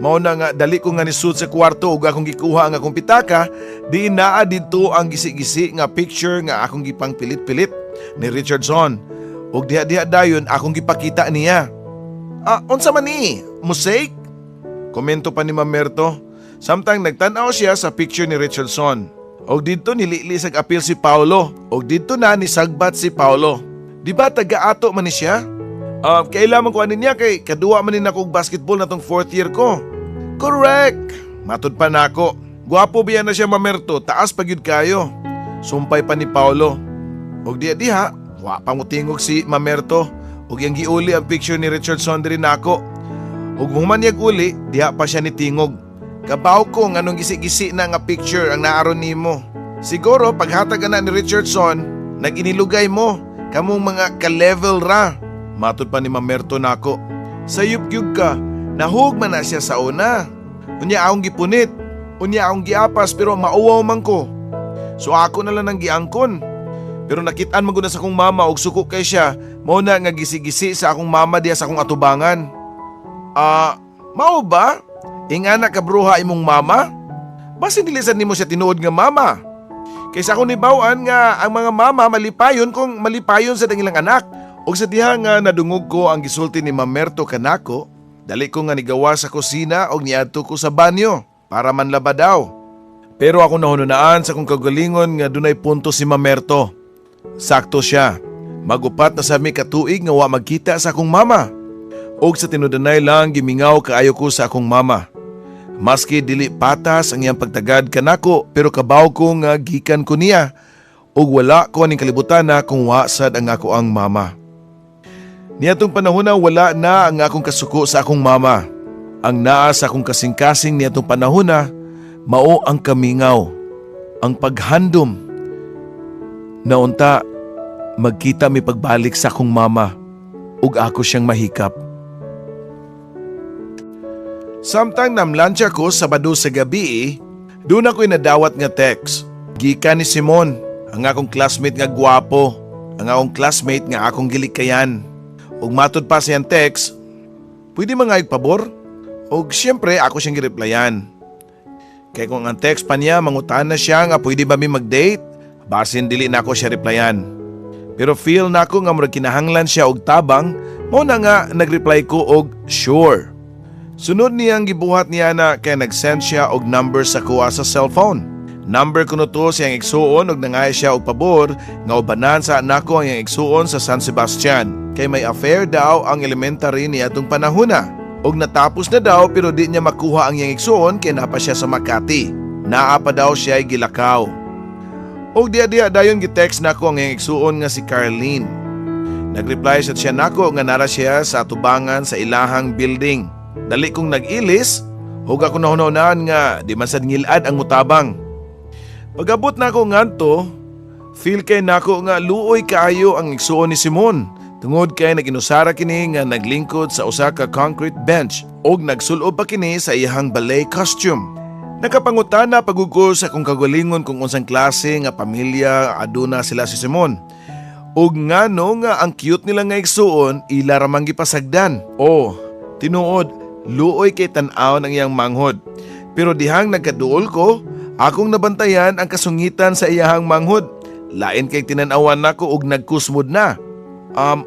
Mao na nga dali ko nga nisud sa kwarto ug akong gikuha ang akong pitaka, di naa didto ang gisi-gisi nga picture nga akong gipang pilit-pilit ni Richardson. Og diha-diha dayon akong gipakita niya. Unsa man ni? Mosaic? Komento pa ni Mamerto. Samtang nagtan-aw siya sa picture ni Richardson. Og didto nililisag apil si Paulo. Og didto na nisagbat si Paulo. Di ba taga-ato man ni siya? Kailangan ko anin niya kay kaduwa man ni akong basketball na tong 4th year ko. Correct! Matod pa nako. Gwapo biya na siya Mamerto, taas pagyud kayo. Sumpay pa ni Paulo. Og diha, wa pa mo tingog si Mamerto. Og yang giuli ang picture ni Richardson diri nako. Og human yag uli, diha pa siya ni tingog. Kabaw ko nga nung gisi-gisi na nga picture ang naaron nimo. Siguro paghatag na ni Richardson, nag-inilugay mo. Kamong mga ka-level ra. Matod pa ni Mamerto nako. Sayup-gyug ka, nahugman na siya sa una. Unya akong gipunit, unya akong giapas pero mauwaw man ko. So ako na lang ang giangkon. Pero nakitaan man ko na sa akong mama og suko kay siya, mao na nga gisi-gisi sa akong mama diya sa akong atubangan. Mao ba? Ingana ka bruha imong mama? Basta nilisan nimo siya tinuod nga mama. Kaysa akong nibawan nga ang mga mama malipayon kung malipayon sa dangilang anak. Og sa diha nga nadungog ko ang gisulti ni Mamerto kanako, Dali ko nga nigawa sa kusina o niadto ko sa banyo para manlaba daw. Pero ako nahununaan sa kong kagalingon nga dunay punto si Mamerto. Sakto siya. Magupat na sa mi katuig nga wa magkita sa akong mama. Og sa tinudanay lang gimingaw kaayo ko sa akong mama. Maski dili patas ang iyang pagtagad kanako pero kabaw ko nga gikan ko niya ug wala ko aning kalibutan na kung wa sad ang ako ang mama. Niadtong panahon na wala na ang akong kasuko sa akong mama. Ang naa sa akong kasing-kasing niadtong panahon na mao ang kamingaw, ang paghandom. Naunta magkita mi pagbalik sa akong mama ug ako siyang mahikap. Samtang namlansya ko Sabado sa gabi, doon ako'y nadawat nga text. Gikan ni Simon, ang akong classmate nga gwapo, ang akong classmate nga akong gilikayan. Ug matod pa siyang text, pwede mga pabor? Ug siyempre ako siyang gireplyan. Kaya kung ang text pa niya, mangutan na siya nga pwede ba mi mag-date? Basin dili na ako siya replyan. Pero feel na ako nga murag kinahanglan siya og tabang, mo na nga nagreply ko og sure. Sunod niyang gibuhat niya na kaya nag-send siya og number sa kuha sa cellphone. Number ko no to siyang igsuon og nangaya siya og pabor nga ubanan sa nako ang iyang igsuon sa San Sebastian. Kay may affair daw ang elementary niya atong panahon na. Og natapos na daw pero di niya makuha ang iyang igsuon kay napa siya sa Makati. Naa pa daw siya ay gilakaw. Og diya dayon gitext nako ang iyang igsuon nga si Carlene. Nagreply siya nako nga nara siya sa atubangan sa ilahang building. Dali kong nag-ilis, hug ako nahunaunaan nga di man sad ngilad ang mutabang. Pag-abot na ako nganto, feel kay nako nga luoy kaayo ang igsuon ni Simon. Tungod kay naginusara kini nga naglingkod sa usa ka concrete bench og nagsulob pa kini sa iyahang ballet costume. Nakapangutana pagugol sa kung kagalingon kung unsang klase nga pamilya aduna sila si Simon. Og ngano nga ang cute nila nga igsuon ila ra man gipasagdan. Oh, tinuod luoy kay tan-aw ng iyang manghod. Pero dihang nagkaduol ko, akong nabantayan ang kasungitan sa iyahang manghod. Lain kay tinanawan nako og nagkusmod na.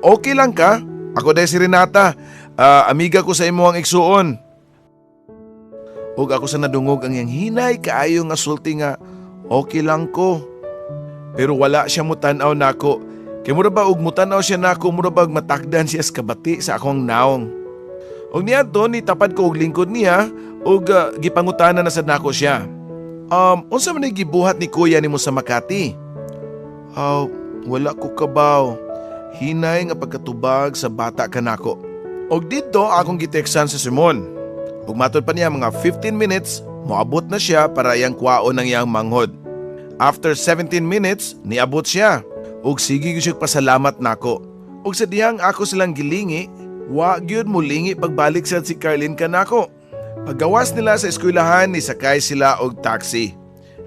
Okay lang ka? Ako day si Renata. Amiga ko sa imo ang igsuon. Og ako sa nadungog ang iyang hinay kaayo nga sulti nga okay lang ko. Pero wala siya mutan-aw nako. Kay mura ba og mutan-aw siya nako, mura ba matakdan siya sa kabati sa akong naong. Og niadto ni tapad ko og lingkod niya og gipangutana na sad nako siya. Unsa man gibuhat ni kuya nimo sa Makati? Wala ko kabaw. Hinay nga pagkatubag sa bata kanako. Og dito akong gitextan si Simon. Ug matod pa niya mga 15 minutes, moabot na siya para iyang kwaon ng iyang manghod. After 17 minutes, niabot siya. Ug sige gyud pasalamat nako. Ug sa dihang ako silang gilingi, wa gyud mulingi pagbalik sa si Carlene kanako. Paggawas nila sa eskwelahan ni sakay sila og taxi.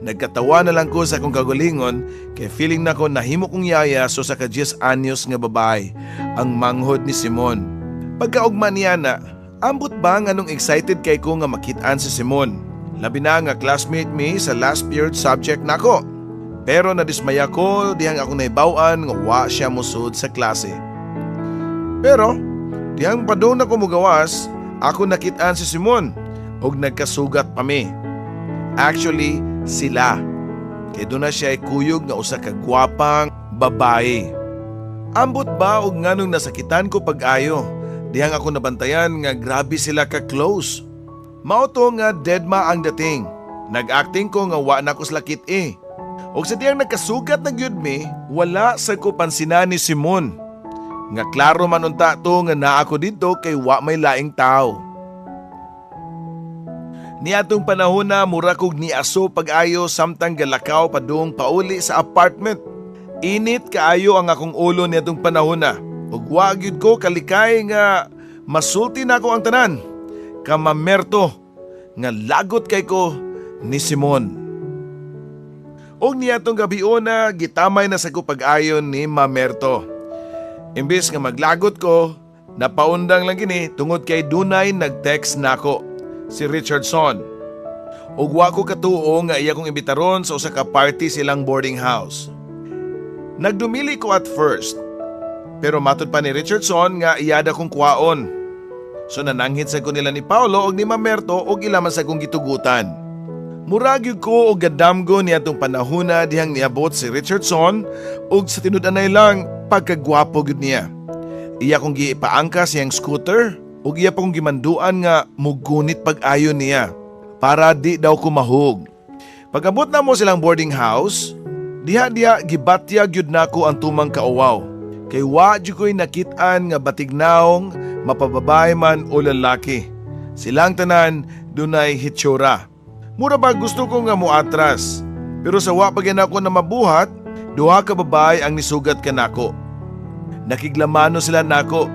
Nagkatawa na lang ko sa akong kagalingon kay feeling nako nahimo kong yaya so sa ka 10 anyos nga babae ang manghod ni Simon. Pagkaugma niya na, ambot ba nga nung excited kay ko nga makit-an si Simon. Labi na nga classmate mi sa last period subject nako. Pero nadismaya ko dihang ako naibawan nga wa siya musud sa klase. Pero dihang padung na ko mugawas, ako nakit-an si Simon og nagkasugat pa mi. Actually, sila. Kay doon na siya ay kuyog nga usa ka gwapang babae. Ambot ba og nganong nasakitan ko pag-ayo. Dihang ako nabantayan nga grabe sila ka close. Mao to nga deadma ang dating. Nag-acting ko nga wa na ko slakit eh. Og sa diyang nagkasugat na gyud mi, wala sa ko pansinan ni Simon. Nga klaro man unta to nga naa ako dito kay wa may laing tao. Niadtong panahon na mura kog niaso pag-ayo samtang galakaw padung pauli sa apartment. Init kaayo ang akong ulo niadtong panahon na. Ug wa gyud ko kalikay nga masulti na ko ang tanan. Kamamerto nga lagot kay ko ni Simon. Og niadtong gabion na gitamay na sa ko pag-ayon ni Mamerto. Imbis nga maglagot ko, napaundang lang gini tungod kay dunay nag-text nako. Si Richardson. Ug wa ko katuo nga iya kong imbitaron sa usa ka party silang boarding house. Nagdumili ko at first, pero matod pa ni Richardson nga iyada kong kwaon. So nananghit sa ko nila ni Paolo og ni Mamerto og ilaman sa kong gitugutan. Murag yun ko og gadamgo niya itong panahuna dihang niabot si Richardson og sa tinudanay lang pagkagwapo gud niya. Iya kong gipaangkas siyang scooter og iya pong gimanduan nga mugunit pag-ayon niya para di daw ko mahug. Pag-abot na mo silang boarding house, diha gibatya gyud nako ang tumang kauwaw. Kay wa jud ko'y nakit-an nga batignaong mapababay man o lalaki. Silang tanan dunay hitsura. Mura ba gusto ko nga moatras, pero sa wa pa gyud ako na mabuhat, duha ka babay ang nisugat kanako. Nakiglamano sila nako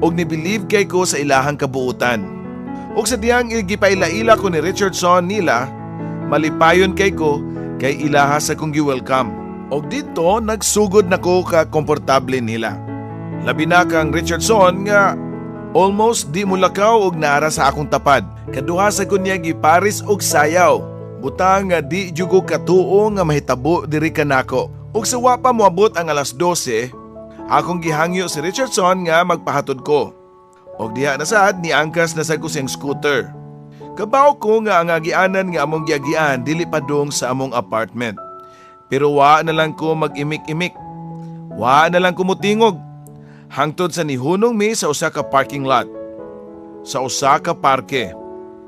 og ni-believe kay ko sa ilahang kabuutan. Og sa diyang gipaila-ila ko ni Richardson nila, malipayon kay ko kay ilaha sa kong gi-welcome. Og dito nagsugod nako ka komportable nila. Labi na kang Richardson nga almost di mulakaw og naara sa akong tapad. Kaduha sa kunya giparis og sayaw. Butang nga di jugo katuo nga mahitabo diri kanako. Og sa wa pa moabot ang alas 12, akong gihangyo si Richardson nga magpahatod ko. Og diha na sad ni angkas na sa kusing scooter. Kabaw ko nga ang agianan nga among giagian dili pa dong sa among apartment. Pero wa na lang ko mag-imik-imik. Wa na lang ko mutingog. Hangtod sa nihunong mi sa usa ka parking lot. Sa usa ka parke.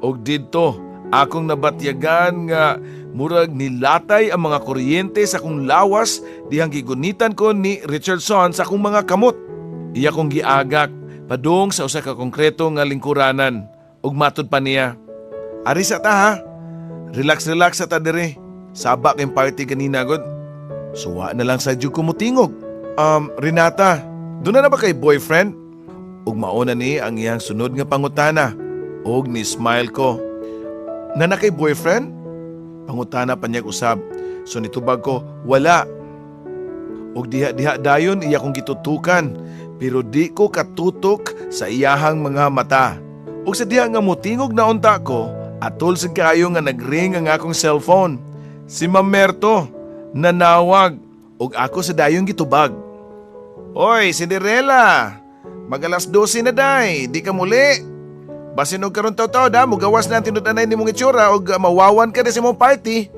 Og didto akong nabatyagan nga murag nilatay ang mga kuryente sa akong lawas dihang gigunitan ko ni Richardson sa akong mga kamot. Iya kong giagak padung sa usa ka konkreto nga lingkuranan. Og matud pa niya, "Ari sa ta ha. Relax sa ta dire. Sabak yung party kanina god." Suwa na lang sa jud ko mutingog. Renata, doon na ba kay boyfriend?" Ug mauna ni ang iyang sunod nga pangutana. Og ni smile ko. "Na kay boyfriend?" Pangutana pa niya usab. So nitubag ko, "Wala." Og diha dayon iya kong gitutukan, pero di ko katutok sa iyahang mga mata. Og sa diha nga mutingog na unta ko, atol sa kayo nga nagring ang akong cellphone. Si Mamerto, nanawag, og ako sa dayong gitubag. "Oy, Cinderella! Mag-alas 12 na day, di ka muli. Basin og karon taw-taw da, mugawas na ang tinudanay ni mong itsura og mawawan ka na sa mong party."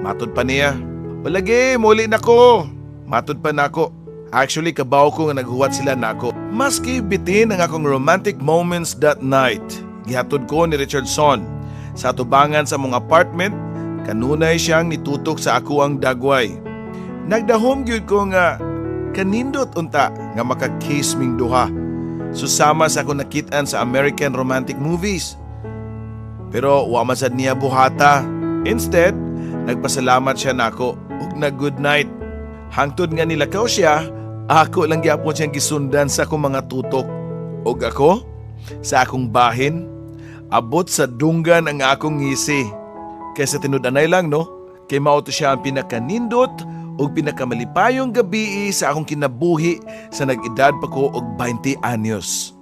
Matud pa niya, "Walagi, muli na ko." Matud pa nako. Actually, kabaw ko nga naghuwat sila nako. Maski bitin ang akong romantic moments that night, gihatod ko ni Richardson. Sa tubangan sa mong apartment, kanunay siyang nitutok sa ako ang dagway. Nagdahom gyud ko nga kanindot unta nga maka-kiss ming duha. Susama sa akong nakit-an sa American romantic movies. Pero wa man sad niya buhata. Instead, nagpasalamat siya nako ug nag-good night. Hangtod nga nilakaw siya, ako lang gyapon siyang gisundan sa akong mga tutok. Og ako, sa akong bahin, abot sa dunggan ang akong ngisi. Kaysa tinudanay lang no, kay mao to siya ang pinakanindot ug pinakamalipayong gabi sa akong kinabuhi sa nag-edad pa ko og 20 anyos.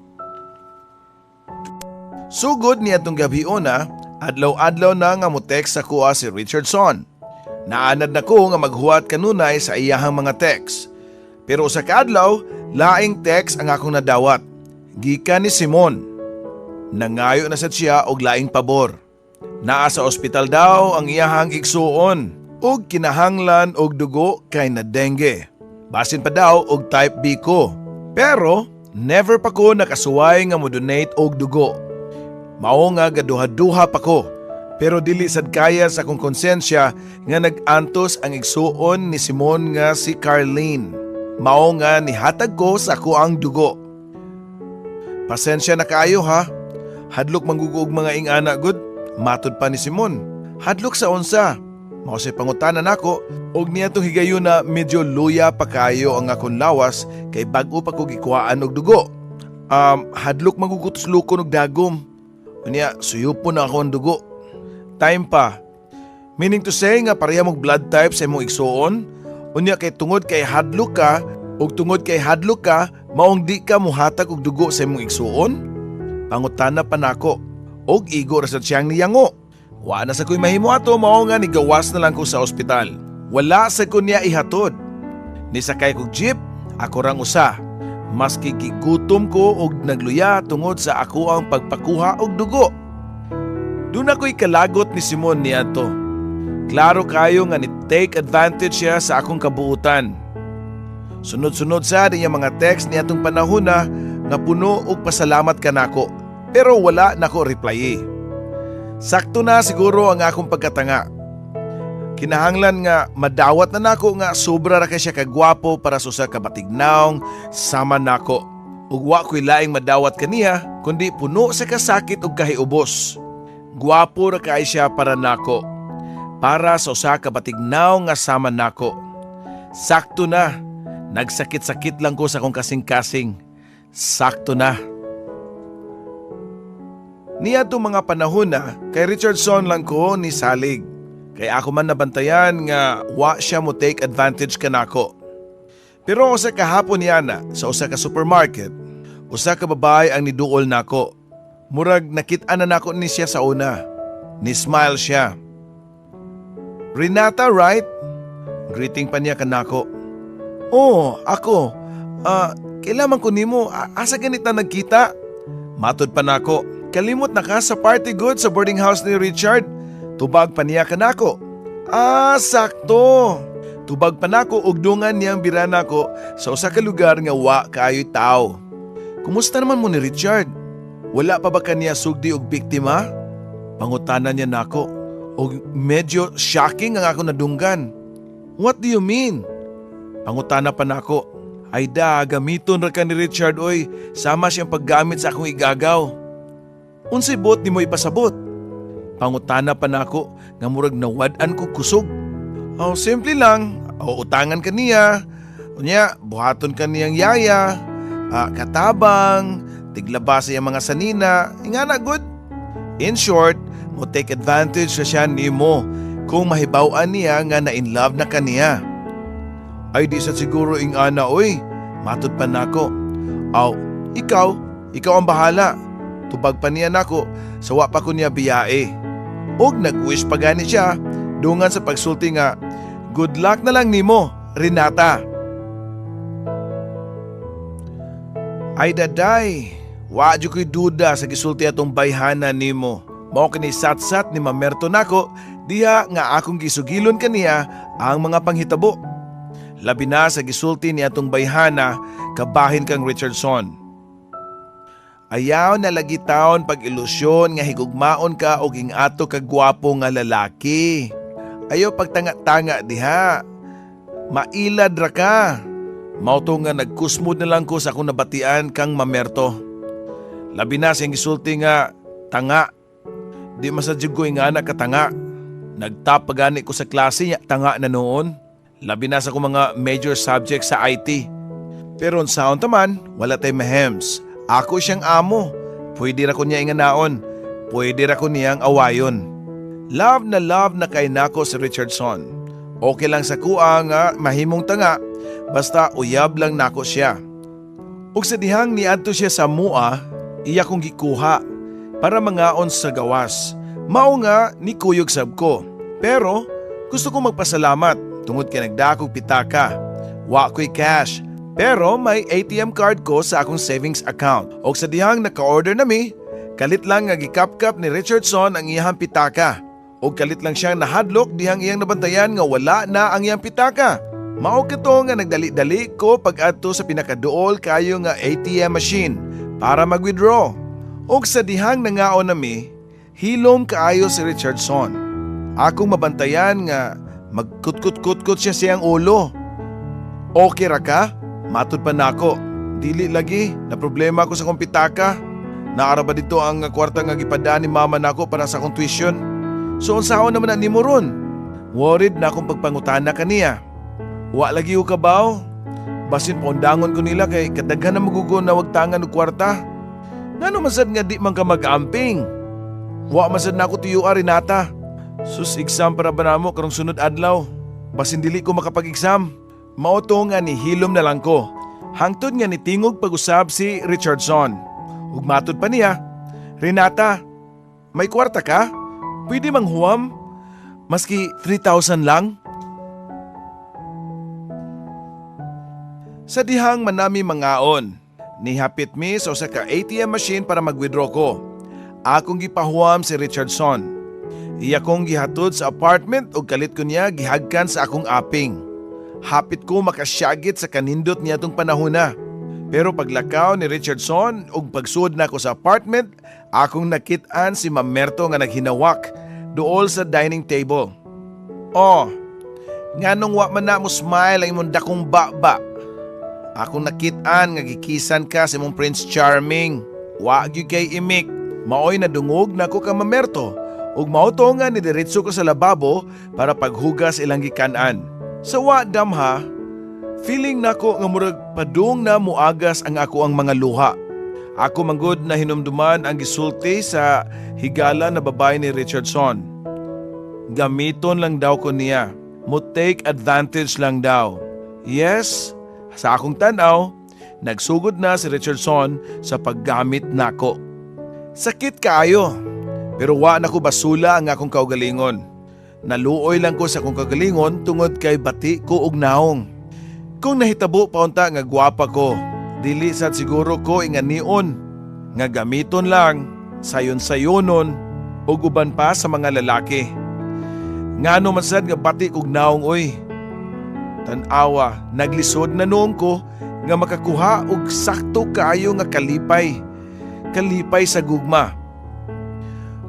Sugod niya tong gabi una, adlaw-adlaw na nga mo-text ako si Richardson. Naanad na ko nga maghuwat kanunay sa iyahang mga text. Pero sa kaadlaw, laing text ang akong nadawat. Gikan ni Simon. Nangayo na sad siya og laing pabor. Naa sa ospital daw ang iyahang igsuon og kinahanglan og dugo kay na dengue. Basin pa daw og type B ko. Pero never pa ko nakasuway nga mo-donate og dugo. Mao nga gaduha-duha pa ko. Pero dili sad kaya sa akong konsensya nga nag-antos ang igsuon ni Simon nga si Carlene. Mao nga nihatag ko sa ako ang dugo. "Pasensya na kayo ha. Hadlok manggugog mga ingana good." Matud pa ni Simon. "Hadlok sa unsa?" Mao say pangutanan nako og niya tong higayon na medyo luya pa kayo ang akong lawas kay bag-o pa ko gikuhaan og dugo. Hadlok magugutos-lukon og dagom. Unya suyupon na ako ang dugo. Time pa. Meaning to say nga pareha mong blood type sa imong igsuon. Unya kay tungod kay hadlok ka ug tungod kay hadlok ka maong di ka muhatag og dugo sa imong igsuon? Pangutana pa nako. Og igo ra sa siyang niyango. Wa na sa ko'y mahimo ato mao nga nigawas na lang ko sa ospital. Wala sa ko niya ihatod. Nisakay kog jeep, ako rang usa. Maski gigutom ko og nagluya tungod sa ako ang pagpakuha og dugo. Doon ako'y kalagot ni Simon niadto. Klaro kayo nga ni-take advantage siya sa akong kabuutan. Sunod-sunod sa niya mga text ni atong panahon na nga puno og pasalamat kanako, pero wala nako reply. Sakto na siguro ang akong pagkatanga. Kinahanglan nga madawat na nako nga sobra ra kay siya kagwapo para sa usa ka batignaong sama nako. Ug wa ko'y laing madawat kaniya kundi puno sa kasakit ug kahiubos. Gwapo ra kay siya para nako. Para sa usa ka batignaong nga sama nako. Sakto na. Nagsakit-sakit lang ko sa akong kasing-kasing. Sakto na. Niya itong mga panahon na kay Richardson lang ko ni salig. Kaya ako man nabantayan nga wa siya mo take advantage kanako. Pero usa ka hapon niya na sa usa ka supermarket, usa ka babae ang niduol nako. Murag nakit-an na nako ni siya sa una. Ni-smile siya. Renata, right? Greeting pa niya kanako. Oh, ako. Kailangan ko nimo. Asa ganit na nagkita? Matod pa nako. Kalimot na ka sa party good sa boarding house ni Richard. Tubag pa niya kanako. Sakto. Tubag pa nako ug dungan niyang birana ko sa usa ka lugar nga wa kaayoy tao. Kumusta naman mo ni Richard? Wala pa ba kaniya sugdi og biktima? Pangutanan niya nako. Og medyo shocking ang ako nadunggan. What do you mean? Pangutana pa nako. Ay da, gamiton ra ka ni Richard oy. Sama siyang paggamit sa akong igagaw. Unsay bot ni mo ipasabot? Pangutana pa nako nga murag nawad-an ko kusog. Simple lang. Utangan ka niya. Unya, buhaton ka niyang yaya. Katabang. Tiglaba sa iyang mga sanina. Ingana good. In short, mo take advantage na siya ni mo kung mahibaw-an niya nga na in love na kaniya. Ay di sa siguro ing ana oy. Matod pa nako. Ikaw ang bahala. Tubag pa niya nako sa wa pa ko niya biyae. Og nag-wish pa gani siya dungan sa pagsulti nga, good luck na lang nimo, Renata. Ay daday, wa jud ko'y duda sa gisulti atong bayhana nimo. Mao kini sat-sat ni Mamerto nako diha nga akong gisugilon kaniya ang mga panghitabo. Labi na sa gisulti ni atong bayhana, kabahin kang Richardson. Ayaw na lagi taon pag ilusyon nga higugmaon ka o ging ato kagwapo nga lalaki. Ayaw pagtanga-tanga diha. Mailad ra ka. Mauto nga nagkusmod na lang ko sa akong nabatian kang Mamerto. Labi na sa gisulti nga tanga. Di masadyog ko nga na katanga. Nagtapagani ko sa klase niya tanga na noon. Labi na sa akong mga major subjects sa IT. Pero unsaon taman, wala tay mahems. Ako siyang amo. Pwede ra ko niya inganaon. Pwede ra ko niyang awayon. Love na kay nako si Richardson. Okay lang sa kuha nga mahimong tanga. Basta uyab lang nako siya. Ug sa dihang niadto siya sa mua, iya kong gikuha para mangaon sa gawas. Mao nga ni kuyog sab ko. Pero gusto ko magpasalamat tungod kay nagdakog pitaka. Wa ko'y cash. Pero may ATM card ko sa akong savings account. O sa dihang naka-order nami, kalit lang nga gikap-kap ni Richardson ang iyang pitaka. O kalit lang siyang nahadlok dihang iyang nabantayan nga wala na ang iyang pitaka. Mao kito nga nagdali-dali ko pag-adto sa pinakaduol kayo nga ATM machine para mag-withdraw. O sa dihang nangaon nami, hilom kaayo si Richardson. Akong mabantayan nga magkutkut-kutkut siya siyang ulo. Okay ra ka? Matod pa nako. Dili lagi, na problema ko sa kong pitaka. Naara ba dito ang kwarta nga gipadaan ni mama nako para sa akong tuition? So unsaon naman na nimo ron? Worried na akong pagpangutana kaniya. Wa lagi ko kabaw. Basin paundangon ko nila kay kadaghan na magugo na wag tangan og kwarta. Ngano masad nga di man ka mag-amping? Wa masad na ako tuyo Renata. Sus exam para ba namo karong sunod adlaw? Basin dili ko makapag-exam. Mauto nga ni hilom na lang ko. Hangtod nga ni tingog pag-usab si Richardson. Ug matod pa niya, Renata, may kwarta ka? Pwede mang huwam? Maski 3,000 lang? Sa dihang manami mangaon, Nihapit mi sa usa ka ATM machine para mag-withdraw ko. Akong gipahuam si Richardson. Iya kong gihatod sa apartment ug kalit ko niya gihagkan sa akong aping. Hapit ko makasyagit sa kanindot niya tong panahona. Pero paglakaw ni Richardson ug pagsud na ko sa apartment, akong nakit-an si Mamerto nga naghinawak duol sa dining table. Oh, nganong wa man na mo smile ang imong dakong baba. Akong nakit-an nga gikisan ka sa imong Prince Charming. Wa gyud kay imik. Maoy nadungog na ko ka Mamerto ug mauto nga ni diretso ko sa lababo para paghugas ilang gikan-an. Sa wa damha, feeling nako nga murag padung na muagas ang ako ang mga luha. Ako manggod na hinumduman ang gisulti sa higala na babae ni Richardson. Gamiton lang daw ko niya. Mo take advantage lang daw. Yes, sa akong tanaw, nagsugod na si Richardson sa paggamit nako. Sakit kaayo, pero wa na ko basula ang akong kaugalingon. Naluoy lang ko sa akong kaugalingon tungod kay bati ko og naong. Kung nahitabo pa unta nga gwapa ko, dili sad siguro ko inganion. Nga gamiton lang, sayon-sayonon, ug uban pa sa mga lalaki. Ngano man sad nga bati kog naong oy. Tan-awa, naglisod na noong ko nga makakuha og sakto kaayo nga kalipay. Kalipay sa gugma.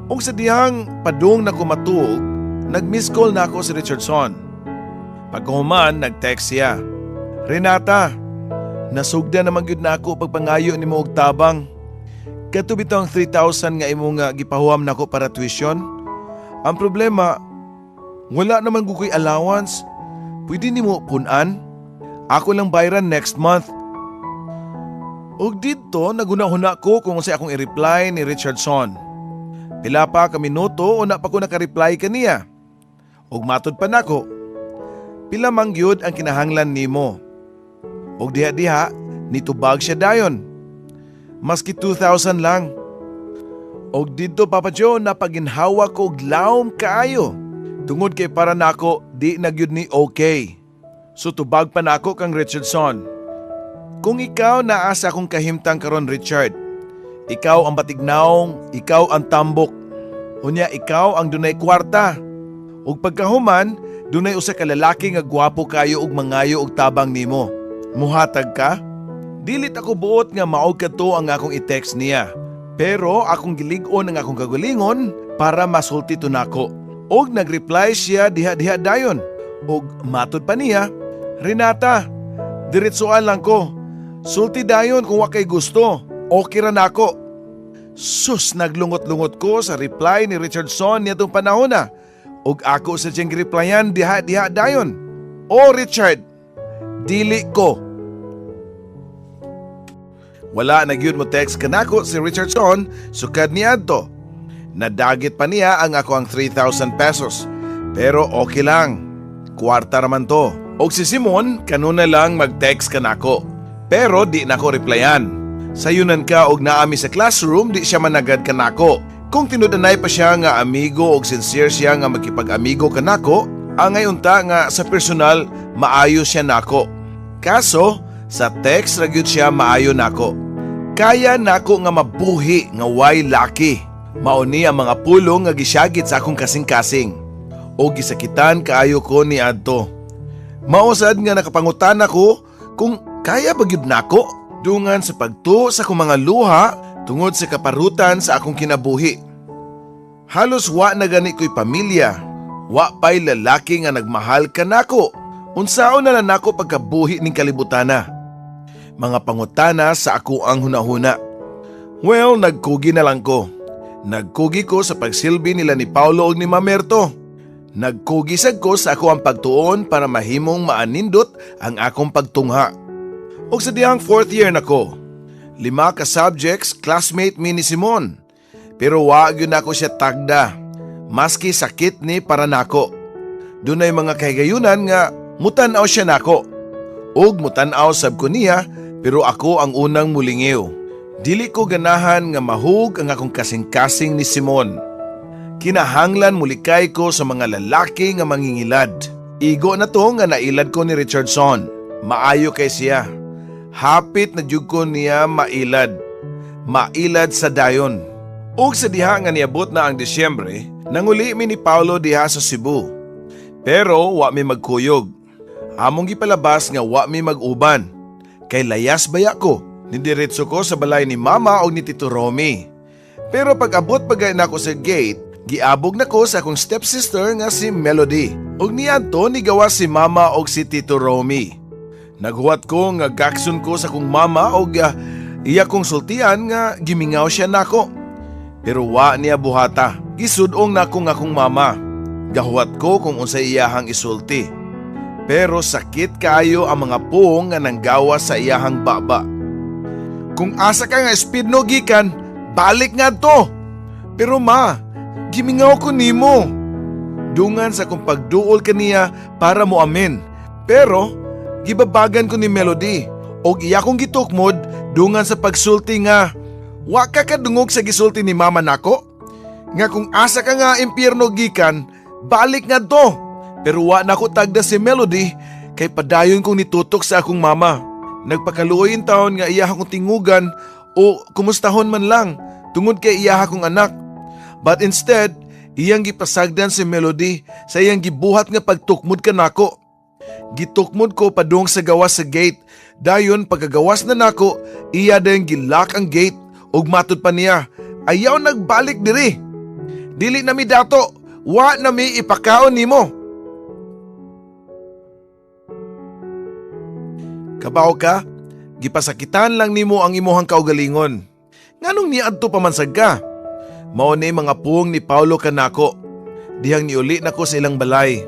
Ug sa dihang padung na ko matuog, nag-miss call na ako si Richardson. Pagkahuman, nag-text siya. Renata, nasugda naman gyud na ako pagpangayo ni mo og tabang. Kato bitong 3,000 nga imo nga gipahuam nako para tuition. Ang problema, wala naman gukoy allowance. Pwede nimo punan? Ako lang bayran next month. Og dito nagunahuna ko kung sa akong i-reply ni Richardson. Pila pa ka minuto o na pa ko naka-reply kaniya. Og matod pa nako. Pila man gyud ang kinahanglan nimo. Og diha-diha nitubag siya dayon. Maski 2,000 lang. Og dito Papa Joe napaginhawa ko og lawom kaayo. Tungod kay para nako di na gyud ni okay. So tubag pa nako kang Richardson. Kung ikaw naa sa akong kahimtang karon Richard, ikaw ang batignaong, ikaw ang tambok. Unya ikaw ang dunay kwarta. Ug pagkahuman, dunay usa ka lalaki nga gwapo kayo ug mangayo og tabang nimo. Muhatag ka? Dilit ako buot nga maog kadto ang akong i-text niya. Pero akong gilig-on ang akong kagalingon para masulti to nako. Og nag-reply siya diha-diha dayon. Og matod pa niya, Renata, diretsoan lang ko. Sulti dayon kung wa kay gusto. Okay ra nako. Sus, naglungot-lungot ko sa reply ni Richardson nitong panahon na. Og ako sa diyang replyan diha-diha dayon. O Richard, dili ko. Wala na gyud mo text kanako si Richardson sukad niadto. Nadagit pa niya ang ako ang 3,000 pesos. Pero okay lang. Kwarta raman to. Og si Simon kanuna lang mag-text kanako. Pero di nako replyan. Sayunan ka og naami sa classroom di siya managad kanako. Kung tinudanay pa siya nga amigo og sincere siya nga magkipag-amigo kanako, angay unta nga sa personal maayo siya nako. Kaso sa text ra gyud siya maayo nako. Kaya nako nga mabuhi nga way laki. Mauni ang mga pulong nga gisyagit sa akong kasing-kasing. O gisakitan kaayo ko ni adto. Mausad nga nakapangutan ako kung kaya ba gyud nako dungan sa pagtuo sa akong mga luha tungod sa kaparutan sa akong kinabuhi. Halos wa na gani ko'y pamilya. Wa pa'y lalaki nga nagmahal ka nako. Unsaon na lang nako pagkabuhi ning kalibutana. Mga pangutana sa ako ang hunahuna. Well, nagkugi na lang ko. Nagkugi ko sa pagsilbi nila ni Paulo o ni Mamerto. Nagkugi sad ko sa ako ang pagtuon para mahimong maanindot ang akong pagtungha. O sa diyang 4th year na ko. 5 ka subjects, classmate mi ni Simon. Pero wag yun ako siya tagda. Maski sakit ni para nako. Dunay mga kahigayunan nga mutanaw siya nako. Og mutanaw sab ko niya pero ako ang unang mulingiw. Dili ko ganahan nga mahug ang akong kasing-kasing ni Simon. Kinahanglan mulikay ko sa mga lalaki nga mangingilad. Igo na to nga nailad ko ni Richardson. Maayo kay siya. Hapit na jud ko niya mailad. Mailad sa dayon. Ug sa diha nga niabot na ang Disyembre, nanguli mi ni Paulo diha sa Cebu. Pero wa mi magkuyog. Among gipalabas nga wa mi mag-uban. Kay layas baya ko. Nindiretso ko sa balay ni Mama o ni Tito Romy. Pero pag abot pagay na ako sa gate, giabog na ko sa akong stepsister nga si Melody. Ug niadto ni gawa si Mama o si Tito Romy. Naghuwat ko nga gakson ko sa akong mama og iya kong sultian nga gimingaw siya nako. Pero wa niya buhata. Gisudong nako nga akong mama. Gahuwat ko kung unsay iyahang isulti. Pero sakit kaayo ang mga puong nga nanggawa sa iyahang baba. Kung asa ka nga speedno gikan, balik nga to. Pero ma, gimingaw ko nimo. Dungan sa kung pagduol kaniya para mo amin. Pero gibabagan ko ni Melody og iya kong gitukmod dungan sa pagsulti nga wa ka kadungog sa gisulti ni mama nako. Nga kung asa ka nga impyerno gikan, balik nga to. Pero wa nako tagda si Melody kay padayon kong nitutok sa akong mama. Nagpakaluoy taon nga iya akong tingugan o kumustahon man lang tungod kay iya akong anak. But instead, iyang gipasagdan si Melody sa iyang gibuhat nga pagtukmod ka nako. Gitukmod ko padung sa gawas sa gate. Dayon pagkagawas na nako, iya dayang gilak ang gate ug matud pa niya, ayaw nagbalik diri. Dili na mi dato, wa na mi ipakaon nimo. Kabaw ka, gipasakitan lang nimo ang imuhang kaugalingon. Nganong niadto pamansag ka? Mao ni mga puong ni Paulo kanako. Dihang niuli nako sa ilang balay.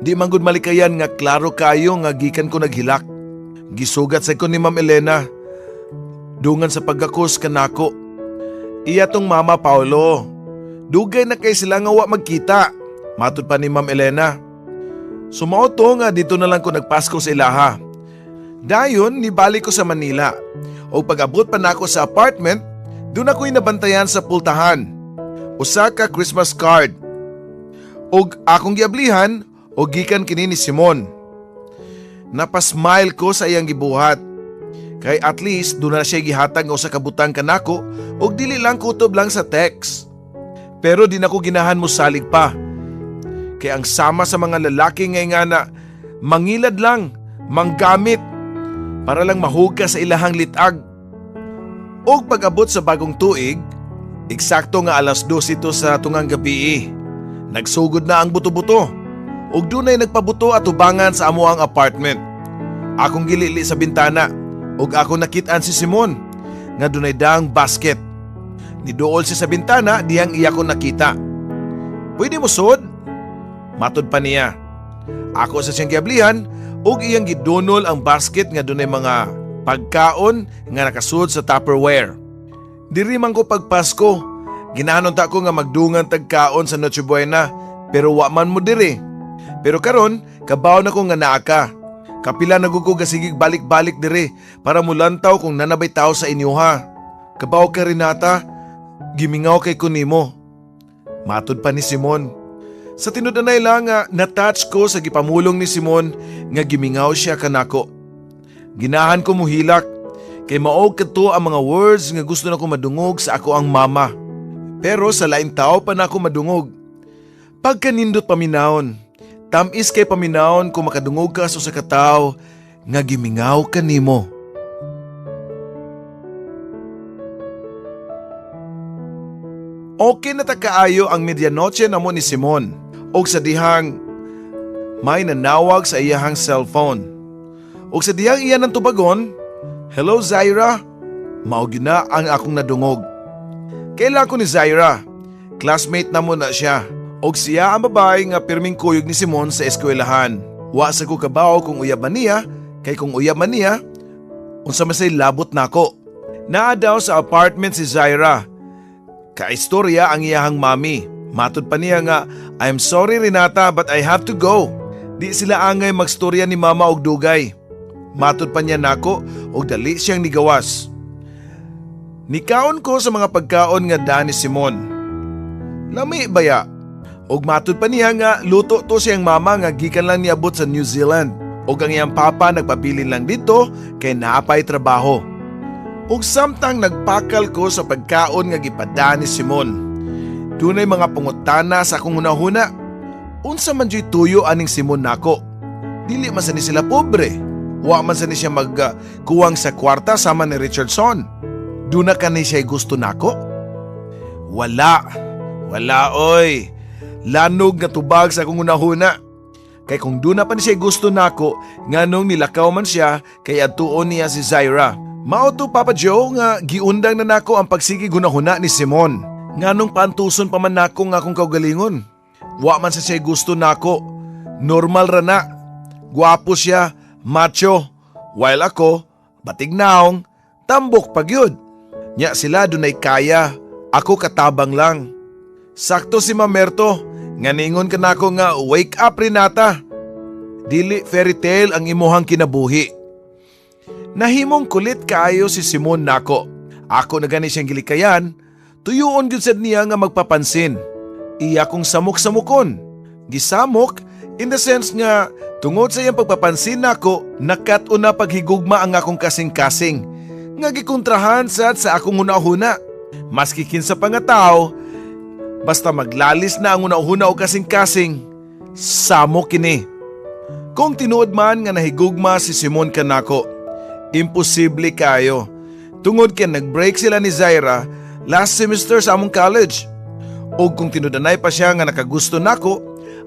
Di manggod malikayan nga klaro kayo nga gikan ko naghilak. Gisugat sa ko ni Ma'am Elena. Dungan sa pagkakos kanako. Iya tong Mama Paulo. Dugay na kay sila nga wa magkita. Matud pa ni Ma'am Elena. Sumao to nga dito na lang ko nagpasko sa ilaha. Dayon nibalik ko sa Manila. O pag-abot pa nako sa apartment, doon ako'y nabantayan sa pultahan. Usa ka Christmas card. Og akong giablihan o gikan kini ni Simon. Napasmile ko sa iyang gibuhat. Kay at least doon na siya gihatag nga usa ka butang kanako og dili lang kutob lang sa text. Pero di nako ginahan mo salig pa. Kay ang sama sa mga lalaki nga na mangilad lang, manggamit para lang mahuga sa ilahang litag. Og pag-abot sa bagong tuig, eksakto nga alas 12 ito sa tungang gabi. Nagsugod na ang buto-buto. Og dunay nagpabuto at ubangan sa amuang apartment. Akong gilili sa bintana og ako nakitaan si Simon nga dunay daang basket. Niduol siya sa bintana diyang iya ko nakita. Pwede mo sud? Matod pa niya. Ako sa siyang giablihan og iyang gidunol ang basket nga dunay mga pagkaon nga nakasud sa Tupperware. Diri man ko pagpasko. Ginahanon ta ko nga magdungan tagkaon sa Noche Buena pero wa man mo diri. Pero karon, kabaw na ko nga naa ka. Kapila nagugog gasigig balik-balik dire para mulantaw kung nanabay tao sa inyuha. Kabaw ka Renata, gimingaw kay kunimo. Matud pa ni Simon. Sa tinud-anay lang nga natouch ko sa gipamulong ni Simon nga gimingaw siya kanako. Ginahan ko muhilak kay mao kadto ang mga words nga gusto na ko madungog sa ako ang mama. Pero sa laing tao pa na ako madungog. Pagkanindot paminawon. Tamis kay paminawon kung makadungog ka sa katao nga gimingaw kanimo. Okay na takaayo ang medianoche namo ni Simon og sa dihang may nanawag sa iyahang cellphone. Og sa dihang iya ng tubagon, "Hello Zaira," mao gina ang akong nadungog. Kaila ko ni Zaira, classmate na mo na siya. Og siya ang babae nga pirming kuyog ni Simon sa eskwelahan. Wa sa ko kabaw kung uyab man niya, kay kung uyab man niya, unsa masay labot nako. Naa daw sa apartment si Zaira. Kaistorya ang iyahang mami. Matud pa niya nga, "I'm sorry Renata but I have to go." Di sila angay magstorya ni mama og dugay. Matud pa niya nako og dali siyang nigawas. Nikaon ko sa mga pagkaon nga daan ni Simon. Lami baya? Og matud pa niya nga luto to siyang mama nga gikan lang niabot sa New Zealand. O ang iyang papa nagpabilin lang dito kay naapay trabaho. Ug samtang nagpakal ko sa pagkaon nga gipada ni Simon, dunay mga pangutana sa akong hunahuna. Unsa man dyo'y tuyo aning Simon nako? Dili man sa ni sila pobre. Wa man sa ni siya magkuwang sa kwarta sama ni Richardson. Duna ka ni siya gusto nako? Wala oy. Lanog nga tubag sa akong hunahuna. Kay kung duna pa ni siya gusto nako, nganong nilakaw man siya kay adtuon niya si Zaira. Mao to Papa Joe nga giundang na nako ang pagsigi hunahuna ni Simon. Nganong pantuson pa man nako nga akong kaugalingon. Wa man sa siya gusto nako. Normal ra na. Gwapo siya, macho. While ako, batignaong, tambok pagyud. Nya sila dunay kaya, ako katabang lang. Sakto si Mamerto, nga ningon ka nako nga wake up Renata. Dili fairy tale ang imuhang kinabuhi. Nahimong kulit kaayo si Simon nako. Ako na gani siyang gilikayan, tuyuon gyud sad niya nga magpapansin. Iya kong samok-samukon. Gisamok in the sense nga tungod sa iyang pagpapansin nako, nakat-una paghigugma ang akong kasing-kasing. Nga gikontrahan sad sa akong hunahuna. Maski kinsa pa nga tao, basta maglalis na ang hunahuna o kasing-kasing, samo kini. Kung tinuod man nga nahigugma si Simon kanako, imposible kayo. Tungod kay nag-break sila ni Zaira last semester sa among college. O kung tinudanay pa siya nga nakagusto nako,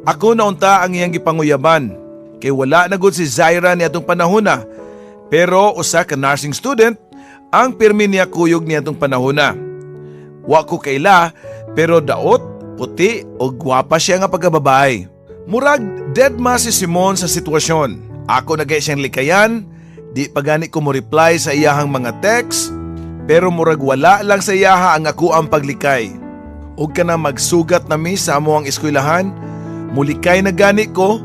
ako naunta ang iyang gipanguyaban. Kay wala na gud si Zaira niadtong panahona. Pero usa ka nursing student ang pirmi niya kuyog niadtong panahona. Wa ko kaila pero daot, puti o gwapa siya nga pagkababae. Murag dead ma si Simon sa sitwasyon. Ako nagay siyang likayan, di pagani ko mo reply sa iyahang mga text, pero murag wala lang sa iyaha ang ako ang paglikay. Ug ka na magsugat na mi sa amo ang eskwelahan, mulikay na gani ko,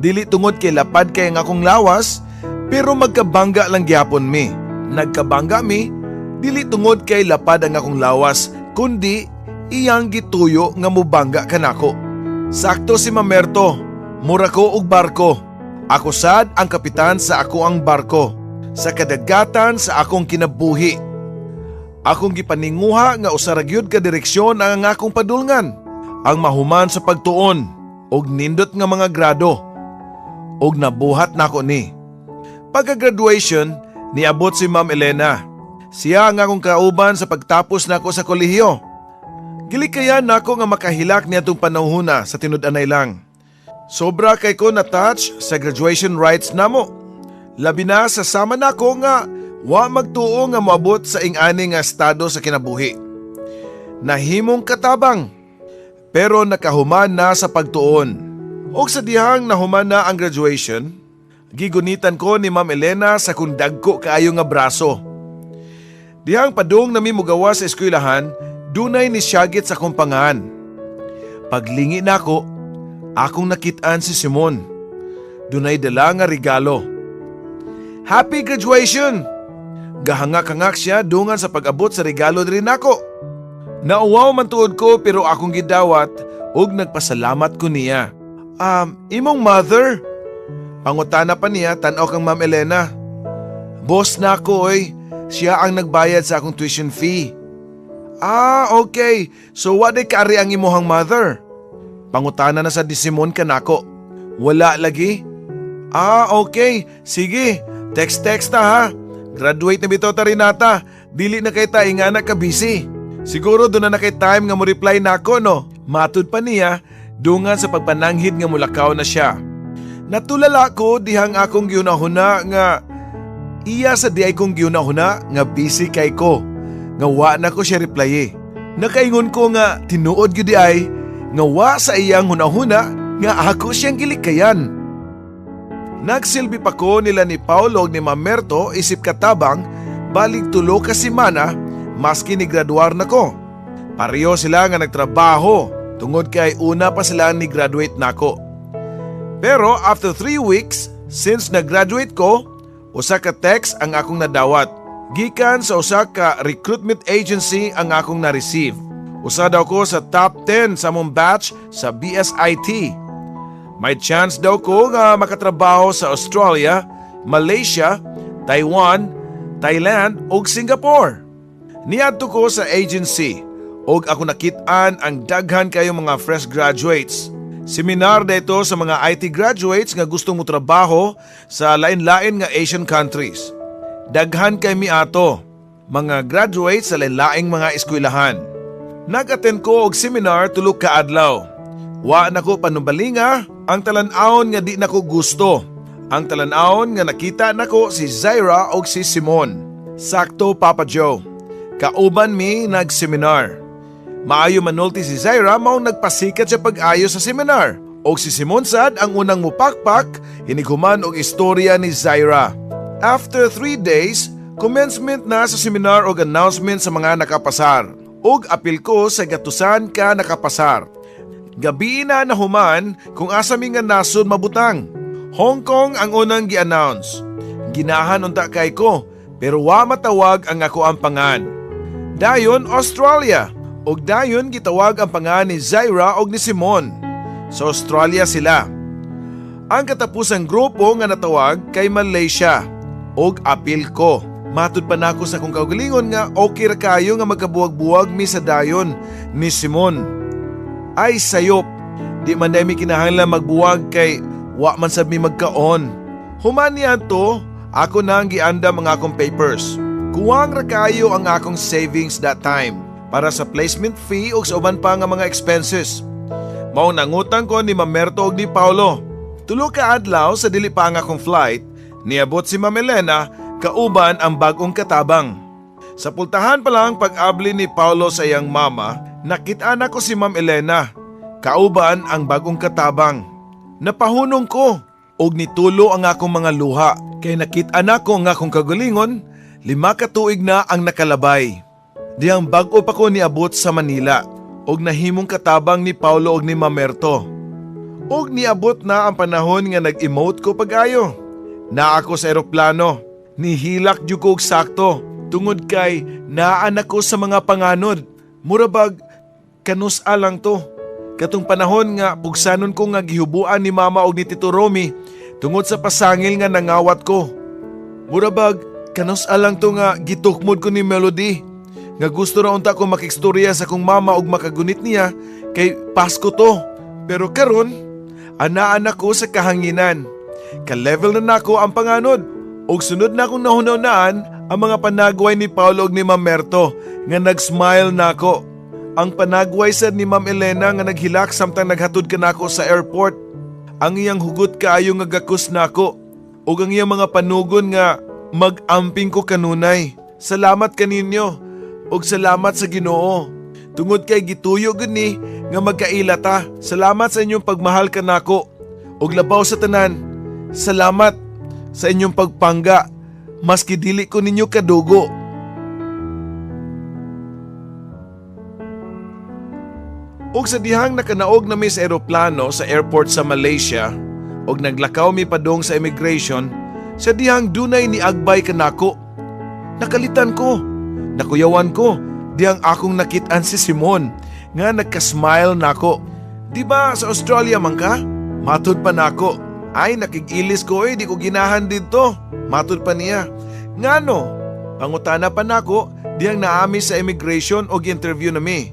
dili tungod kay lapad kay ang akong lawas, pero magkabangga lang gyapon mi. Nagkabangga mi, dili tungod kay lapad ang akong lawas, kundi iyang gituyo nga mubangga kanako. Sakto si Mamerto, mura ko og barko. Ako sad ang kapitan sa ako ang barko, sa kadagatan sa akong kinabuhi. Akong gipaninguha nga usa ra gyud ka direksyon ang akong padulngan, ang mahuman sa pagtuon og nindot nga mga grado. Og nabuhat nako ni. Pagka-graduation, niabot si Ma'am Elena. Siya ang akong kauban sa pagtapos nako sa kolehiyo. Gilikayan nako nga makahilak niadtong panahona sa tinud-anay lang. Sobra kay ko na-touch sa graduation rites namo. Labi na sa sama nako nga wa magtuo nga moabot sa ing-ani nga estado sa kinabuhi. Nahimong katabang, pero nakahuman na sa pagtuon. Og sa dihang nahuman na ang graduation, gigunitan ko ni Ma'am Elena sa kung dagko kaayo nga braso. Dihang padung nami mugawa sa eskwelahan, dunay ni siyagit sa kumpangan. Paglingi nako, akong nakitaan si Simon. Dunay dala nga regalo. Happy graduation! Gahangak-hangak siya dungan sa pag-abot sa regalo diri nako. Nauwaw man tuod ko pero akong gidawat ug nagpasalamat ko niya. Imong mother? Pangutana pa niya tan-aw kang Ma'am Elena. Boss nako oy, siya ang nagbayad sa akong tuition fee. Okay. So what kaari ang imuhang mother? Pangutana na sa di Simon kanako. Wala lagi? Okay. Sige. Text ta ha. Graduate na bitaw ta Renata. Dili na kay ta ingana ka busy. Siguro doon na kay time nga mo reply nako no. Matud pa niya dungan sa pagpananghid nga mulakaw na siya. Natulala ko dihang akong giunahuna nga iya sa di ay kong giunahuna nga busy kay ko. Nga wa na ko siya reply. Nakaingon ko nga tinuod gyud di ay nga wa sa iyang hunahuna nga ako siyang gilikayan. Nagsilbi pa ko nila ni Paulo ni Mamerto isip katabang balik tulo ka semana maski ni graduar na ko. Pareho sila nga nagtrabaho tungod kay una pa sila ni graduate nako. Pero after 3 weeks since nag-graduate ko, usa ka text ang akong nadawat. Gikan sa usa ka recruitment agency ang akong na-receive. Usa daw ko sa top 10 sa mong batch sa BSIT. May chance daw ko nga makatrabaho sa Australia, Malaysia, Taiwan, Thailand ug Singapore. Niadto ko sa agency ug ako nakit-an ang daghan kayo mga fresh graduates. Seminar dito sa mga IT graduates nga gustong mo trabaho sa lain-lain nga Asian countries. Daghan kay mi ato, mga graduates sa lain-laing mga eskwelahan. Nag-attend ko og seminar tulo ka adlaw. Wa nako panubalinga ang talan-awon nga di nako gusto. Ang talan-awon nga nakita nako si Zaira og si Simon. Sakto Papa Joe. Kauban mi nag-seminar. Maayo manulti si Zaira mao nagpasikat sa pag-ayo sa seminar. Og si Simon sad ang unang mupakpak hiniguman og istorya ni Zaira. After 3 days, commencement na sa seminar og announcement sa mga nakapasar. Og apil ko sa gatusan ka nakapasar. Gabi na nahuman kung asa mi nga nasod mabutang. Hong Kong ang unang gi-announce. Ginahan unta kay ko pero wa matawag ang ako ang pangan. Dayon Australia og dayon gitawag ang pangan ni Zaira og ni Simon. Sa Australia sila. Ang katapusang grupo nga natawag kay Malaysia og apil ko. Matud pa nako sa kong kaugalingon nga okay ra kayo nga magkabuwag-buwag mi sa dayon ni Simon. Ay sayop, di man dahil mi kinahanglan magbuwag kay wa man sab mi magkaon. Human niya to, ako na ang giandam ang akong papers. Kuwang ra kayo ang akong savings that time para sa placement fee ug sa uban pa nga mga expenses. Mao nangutang ko ni Mamerto ug ni Paulo. Tulo ka adlaw sa dili pa ang akong flight, niabot si Ma'am Elena kauban ang bagong katabang. Sa pultahan pa lang pag-abli ni Paulo sa iyang mama, nakita ko si Ma'am Elena, kauban ang bagong katabang. Napahunong ko og nitulo ang akong mga luha kay nakita ko ang akong kagalingon, 5 ka tuig na ang nakalabay. Diyang bago pa ko niabot sa Manila og nahimong katabang ni Paulo og ni Mamerto. Og niabot na ang panahon nga nag-emote ko pag-ayo. Na ako sa eroplano, nihilak jud ko og sakto tungod kay naan ako sa mga panganod. Murabag kanus alang to. Katong panahon nga pugsanon ko nga gihubuan ni Mama og ni Tito Romy tungod sa pasangil nga nangawat ko. Murabag kanus alang to nga gitukmod ko ni Melody. Nga gusto ra unta ko makikstorya sa kong mama og makagunit niya kay Pasko to. Pero karon, anaan ako sa kahanginan. Ka-level na nako ang panganod. Og sunod na akong nahunahunaan ang mga panagway ni Paulo og ni Mamerto nga nag-smile nako. Ang panagway sad ni Ma'am Elena nga naghilak samtang naghatod ka nako sa airport. Ang iyang hugot kaayo nga gakus nako. Og ang iyang mga panugon nga mag-amping ko kanunay. Salamat kaninyo. Og salamat sa Ginoo. Tungod kay gituyo gud ni nga magkaila ta. Salamat sa inyong pagmahal kanako. Og labaw sa tanan, salamat sa inyong pagpangga maski dili ko ninyo kadugo. Og sa dihang nakanaog na mi sa eroplano sa airport sa Malaysia og naglakaw mi padong sa immigration, sa dihang dunay ni agbay kanako. Nakalitan ko. Nakuyawan ko, di ang akong nakitaan si Simon nga nagka-smile nako. Di ba sa Australia man ka? Matud pa nako. Ay nakigilis ko di ko ginahan dito. Matud pa niya. Ngano? Pangutana pa nako, di ang naami sa immigration og interview nami.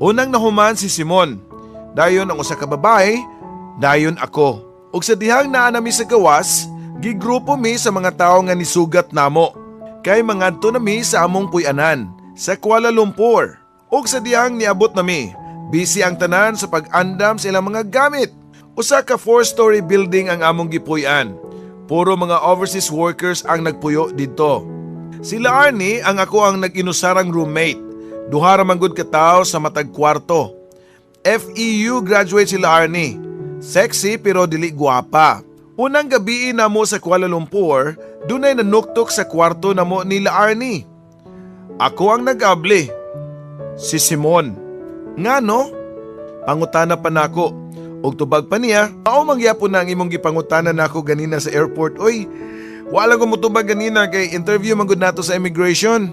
Unang nahuman si Simon. Dayon ang usa ka babae, dayon ako. Og sa dihang naa nami sa gawas, gigrupo mi sa mga tawo nga nisugat namo. Kay mangadto nami sa among puy-anan sa Kuala Lumpur. Og sa dihang niabot nami, busy ang tanan sa pag-andam sa ilang mga gamit. Usa ka 4-story building ang among gipuy-an. Puro mga overseas workers ang nagpuyo dito. Sila Arnie ang ako ang nag-inusarang roommate. Duha ra man gud ka tawo sa matag kwarto. FEU graduate sila Arnie. Sexy pero dili guwapa. Unang gabi namo sa Kuala Lumpur, dunay nanuktok sa kwarto namo nila Arnie. Ako ang nag-abli. Si Simon. Ngano? Pangutana pa nako. Og tubag pa niya, mao mangyapon na ang imong gipangutana nako ganina sa airport. Oy, wala ko motubag ganina kay interview man gud nato sa immigration.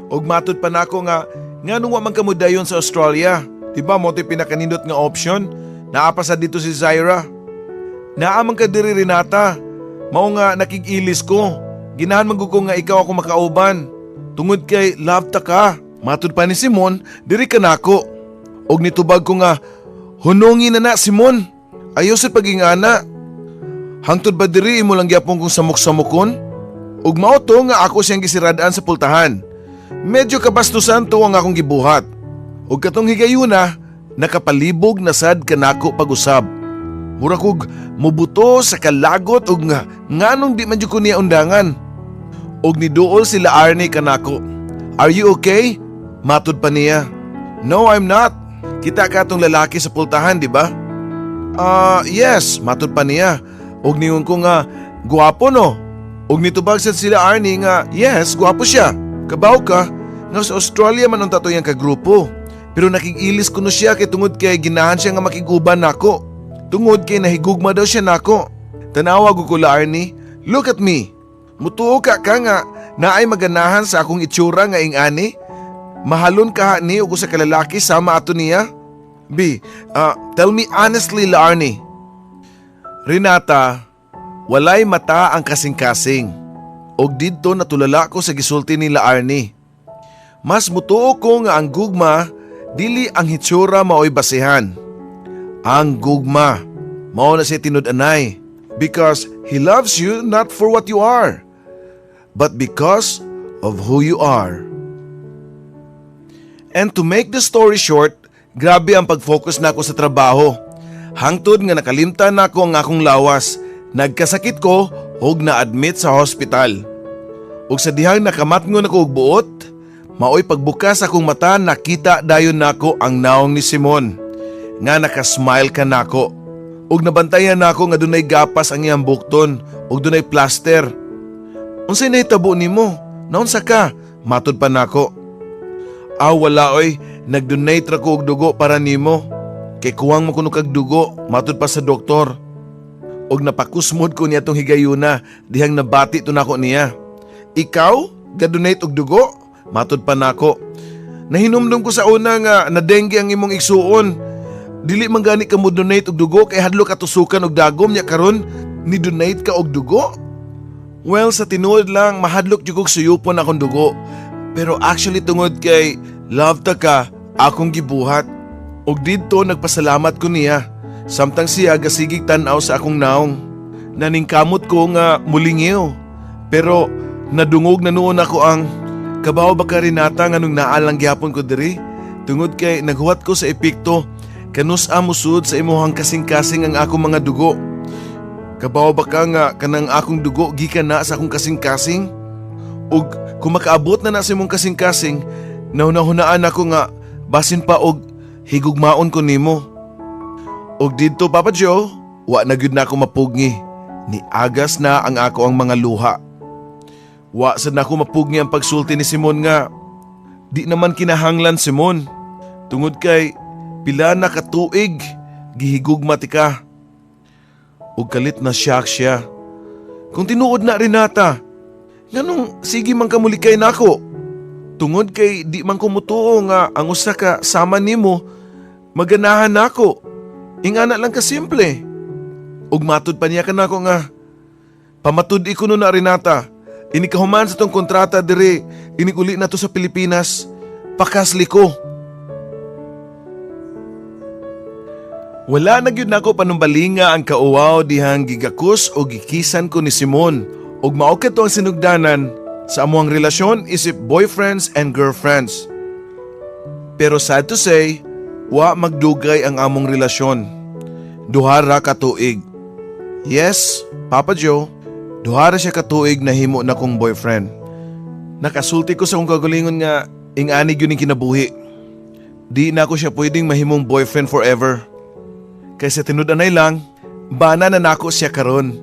Og matud pa nako nga nganong wa man kamo dayon sa Australia. Diba mo ti pinakanindot nga option? Naapasa dito si Zaira. Naamang ka diri Renata. Mao nga nakigilis ko. Ginahan man ko nga ikaw ako makauban. Tungod kay love ta ka. Matud pa ni Simon, diri ka nako. Og nitubag ko nga, hunungi na Simon. Ayaw sa pagingana. Hangtod ba diri imo lang gyapon kong samok-samokon? Ug mao to nga ako siyang gisiradaan sa pultahan. Medyo kabastusan to ang akong gibuhat. Ug katong higayuna, nakapalibog na sad kanako pag-usab. Mura kog mubuto sa kalagot ug nganong di man jud ko niya undangan. Ug niduol sila Arnie kanako. Are you okay? Matud pa niya. No, I'm not. Kita ka tong lalaki sa pultahan, di ba? Yes, matud pa niya. Og niyon ko nga, guwapo no? Og nitubag sad sila Arnie nga, yes, guwapo siya. Kabaw ka, nga sa Australia man ang tatuyang kagrupo. Pero nakigilis ko no siya kay tungod kay ginahan siya nga makiguban nako. Tungod kay nahigugma daw siya nako. Tanawa ko kula Arnie, look at me. Mutuo ka nga, naay maganahan sa akong itsura nga ingani. Mahalon ka ni o sa kalalaki sama ato niya? Tell me honestly, Arnie. Renata, walay mata ang kasing-kasing. Og didto natulala ko sa gisulti nila Arnie. Mas mutuo ko nga ang gugma, dili ang hitsura mao'y basihan. Ang gugma, mao na siya tinud-anay. Because he loves you not for what you are, but because of who you are. And to make the story short, grabe ang pag-focus na ako sa trabaho. Hangtod nga nakalimtan na ako ang akong lawas. Nagkasakit ko og na-admit sa hospital. Ug sa dihang nakamatngon ako og buot, maoy pagbukas akong mata nakita dayon nako ang naong ni Simon. Nga nakasmile ka nako. Ug nabantayan nako nga dunay gapas ang iyang bukton ug dunay plaster. Unsay nahitabo nimo? Naunsa ka? Matud pa nako. Wala oy, nag-donate ra ko og dugo para nimo. Kay kuwang mo kuno kag dugo, matud pa sa doktor. Og napakusmod ko niya tong higayuna, dihang nabati to nako niya. Ikaw, ga-donate og dugo? Matud pa nako. Nahinumdum ko sa una nga na-dengue ang imong igsuon. Dili man gani ka mo donate og dugo kay hadlo ka tusukan og dagom nya karon ni donate ka og dugo? Well, sa tinuod lang mahadlok jud kog suyupon akong dugo. Pero actually tungod kay love ta ka, akong gibuhat. Og didto nagpasalamat ko niya. Samtang siya gasigig tan-aw sa akong naong. Naningkamot ko nga mulingiw. Pero nadungog na noon ako ang kabaw ba ka Renata nga nung naalang gyapon ko diri. Tungod kay naghuwat ko sa epikto. Kanus amusud sa imuhang kasing-kasing ang akong mga dugo. Kabaw ba ka nga kanang akong dugo gikan na sa akong kasing-kasing? Og kung makaabot na sa imong kasing-kasing, nahunahunaan ako nga basin pa og higugmaon ko nimo. Og didto Papa Joe, wa na gyud na ako mapugni. Niagas na ang ako ang mga luha. Wa sad na ako mapugni ang pagsulti ni Simon nga di naman kinahanglan Simon. Tungod kay pila na katuig gihigugma ti ka. Og kalit na shock siya. Kung tinuod na Renata, nganong sige man kamulikay nako. Tungod kay di man ko mutuo nga ang usa ka sama nimo maganahan nako. Ingana lang ka simple. Ug matud pa niya kanako nga pamatud ko no na Renata. Inikahuman sa tong kontrata dire, inikuli na to sa Pilipinas. Pakasli ko. Wala na gyud nako panumbalinga ang kauwaw dihang gigakus o gikisan ko ni Simon. Ug mao kato ang sinugdanan sa amuang relasyon isip boyfriends and girlfriends. Pero sad to say, wa magdugay ang among relasyon. Duha ra ka tuig. Yes, Papa Joe, duha ra siya ka tuig na himo na kong boyfriend. Nakasulti ko sa akong kagalingon nga ingani gyud ning kinabuhi. Di na ako siya pwedeng mahimong boyfriend forever. Kaysa tinud-anay lang, bana na nako siya karon.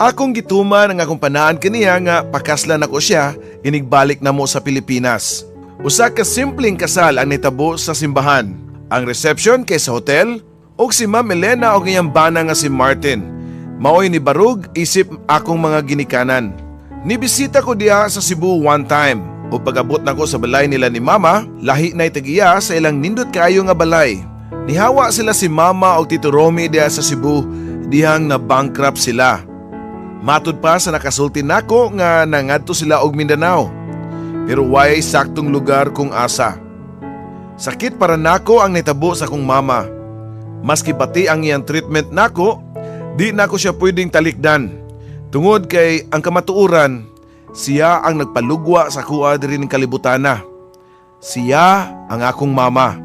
Akong gituman ang akong panaan kaniya nga pakaslan ako siya inigbalik na mo sa Pilipinas. Usa ka simpleng kasal ang nitabo sa simbahan. Ang reception kay sa hotel ug si Ma'am Elena og iyang bana nga si Martin. Maoy ni barug isip akong mga ginikanan. Nibisita ko diha sa Cebu one time. O pag-abot nako sa balay nila ni Mama, lahi na itagiya sa ilang nindot kaayo nga balay. Nihawa sila si Mama o Tito Romy diha sa Cebu dihang na bankrupt sila. Matud pa sa nakasulti nako nga nangadto sila og Mindanao. Pero why saktong lugar kung asa. Sakit para nako ang nitabo sa kong mama. Maski pati ang iyang treatment nako, di nako siya pwedeng talikdan. Tungod kay ang kamatuuran, siya ang nagpalugwa sa kuha diri ning kalibutana. Siya ang akong mama.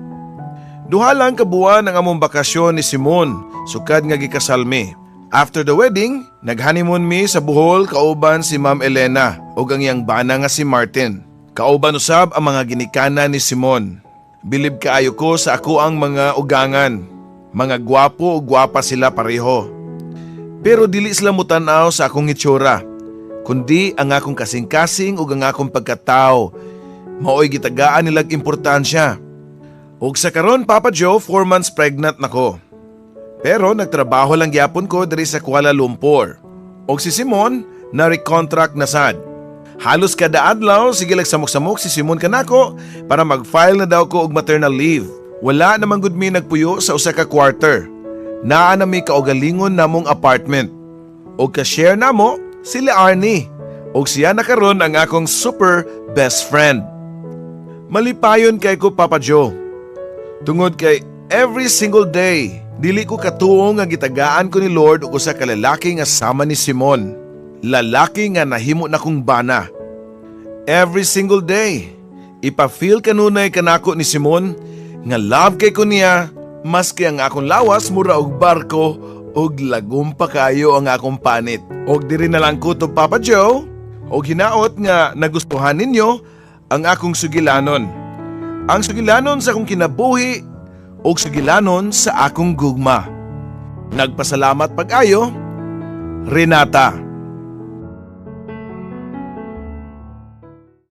Duha lang kabuan ang among bakasyon ni Simon, sukad nga gikasal mi. After the wedding, nag-honeymoon mi sa Bohol kauban si Ma'am Elena ug ang iyang bana nga si Martin. Kauban usab ang mga ginikana ni Simon. Bilib kaayo ko sa ako ang mga ugangan. Mga gwapo o gwapa sila pareho. Pero dili sila mutanaw sa akong itsura, kundi ang akong kasing-kasing ug ang akong pagkatao. Maoy gitagaan nilag importansya. Ug sa karon, Papa Joe, 4 months pregnant nako. Pero nagtrabaho lang gyapon ko diri sa Kuala Lumpur. Og si Simon na-recontract na sad. Halos kada adlaw sige samok-samok si Simon kanako para mag-file na daw ko og maternal leave. Wala naman gud mi nagpuyo sa usa ka quarter. Naa na mi kaugalingon namong apartment. Og ka-share namo sila Arnie. Og siya na karon ang akong super best friend. Malipayon kay ko, Papa Joe. Tungod kay every single day, dili ko katuong nga gitagaan ko ni Lord og usa ka lalaki nga sama ni Simon. Lalaki nga nahimo na kong bana. Every single day, ipa-feel kanunay kanako ni Simon nga love kay ko niya, maski ang akong lawas mura og barko og lagom pa kayo ang akong panit. Og diri na lang ko to, Papa Joe, og hinaot nga nagustuhan ninyo ang akong sugilanon. Ang sugilanon sa akong kinabuhi o sugilanon sa akong gugma. Nagpasalamat pag-ayo, Renata.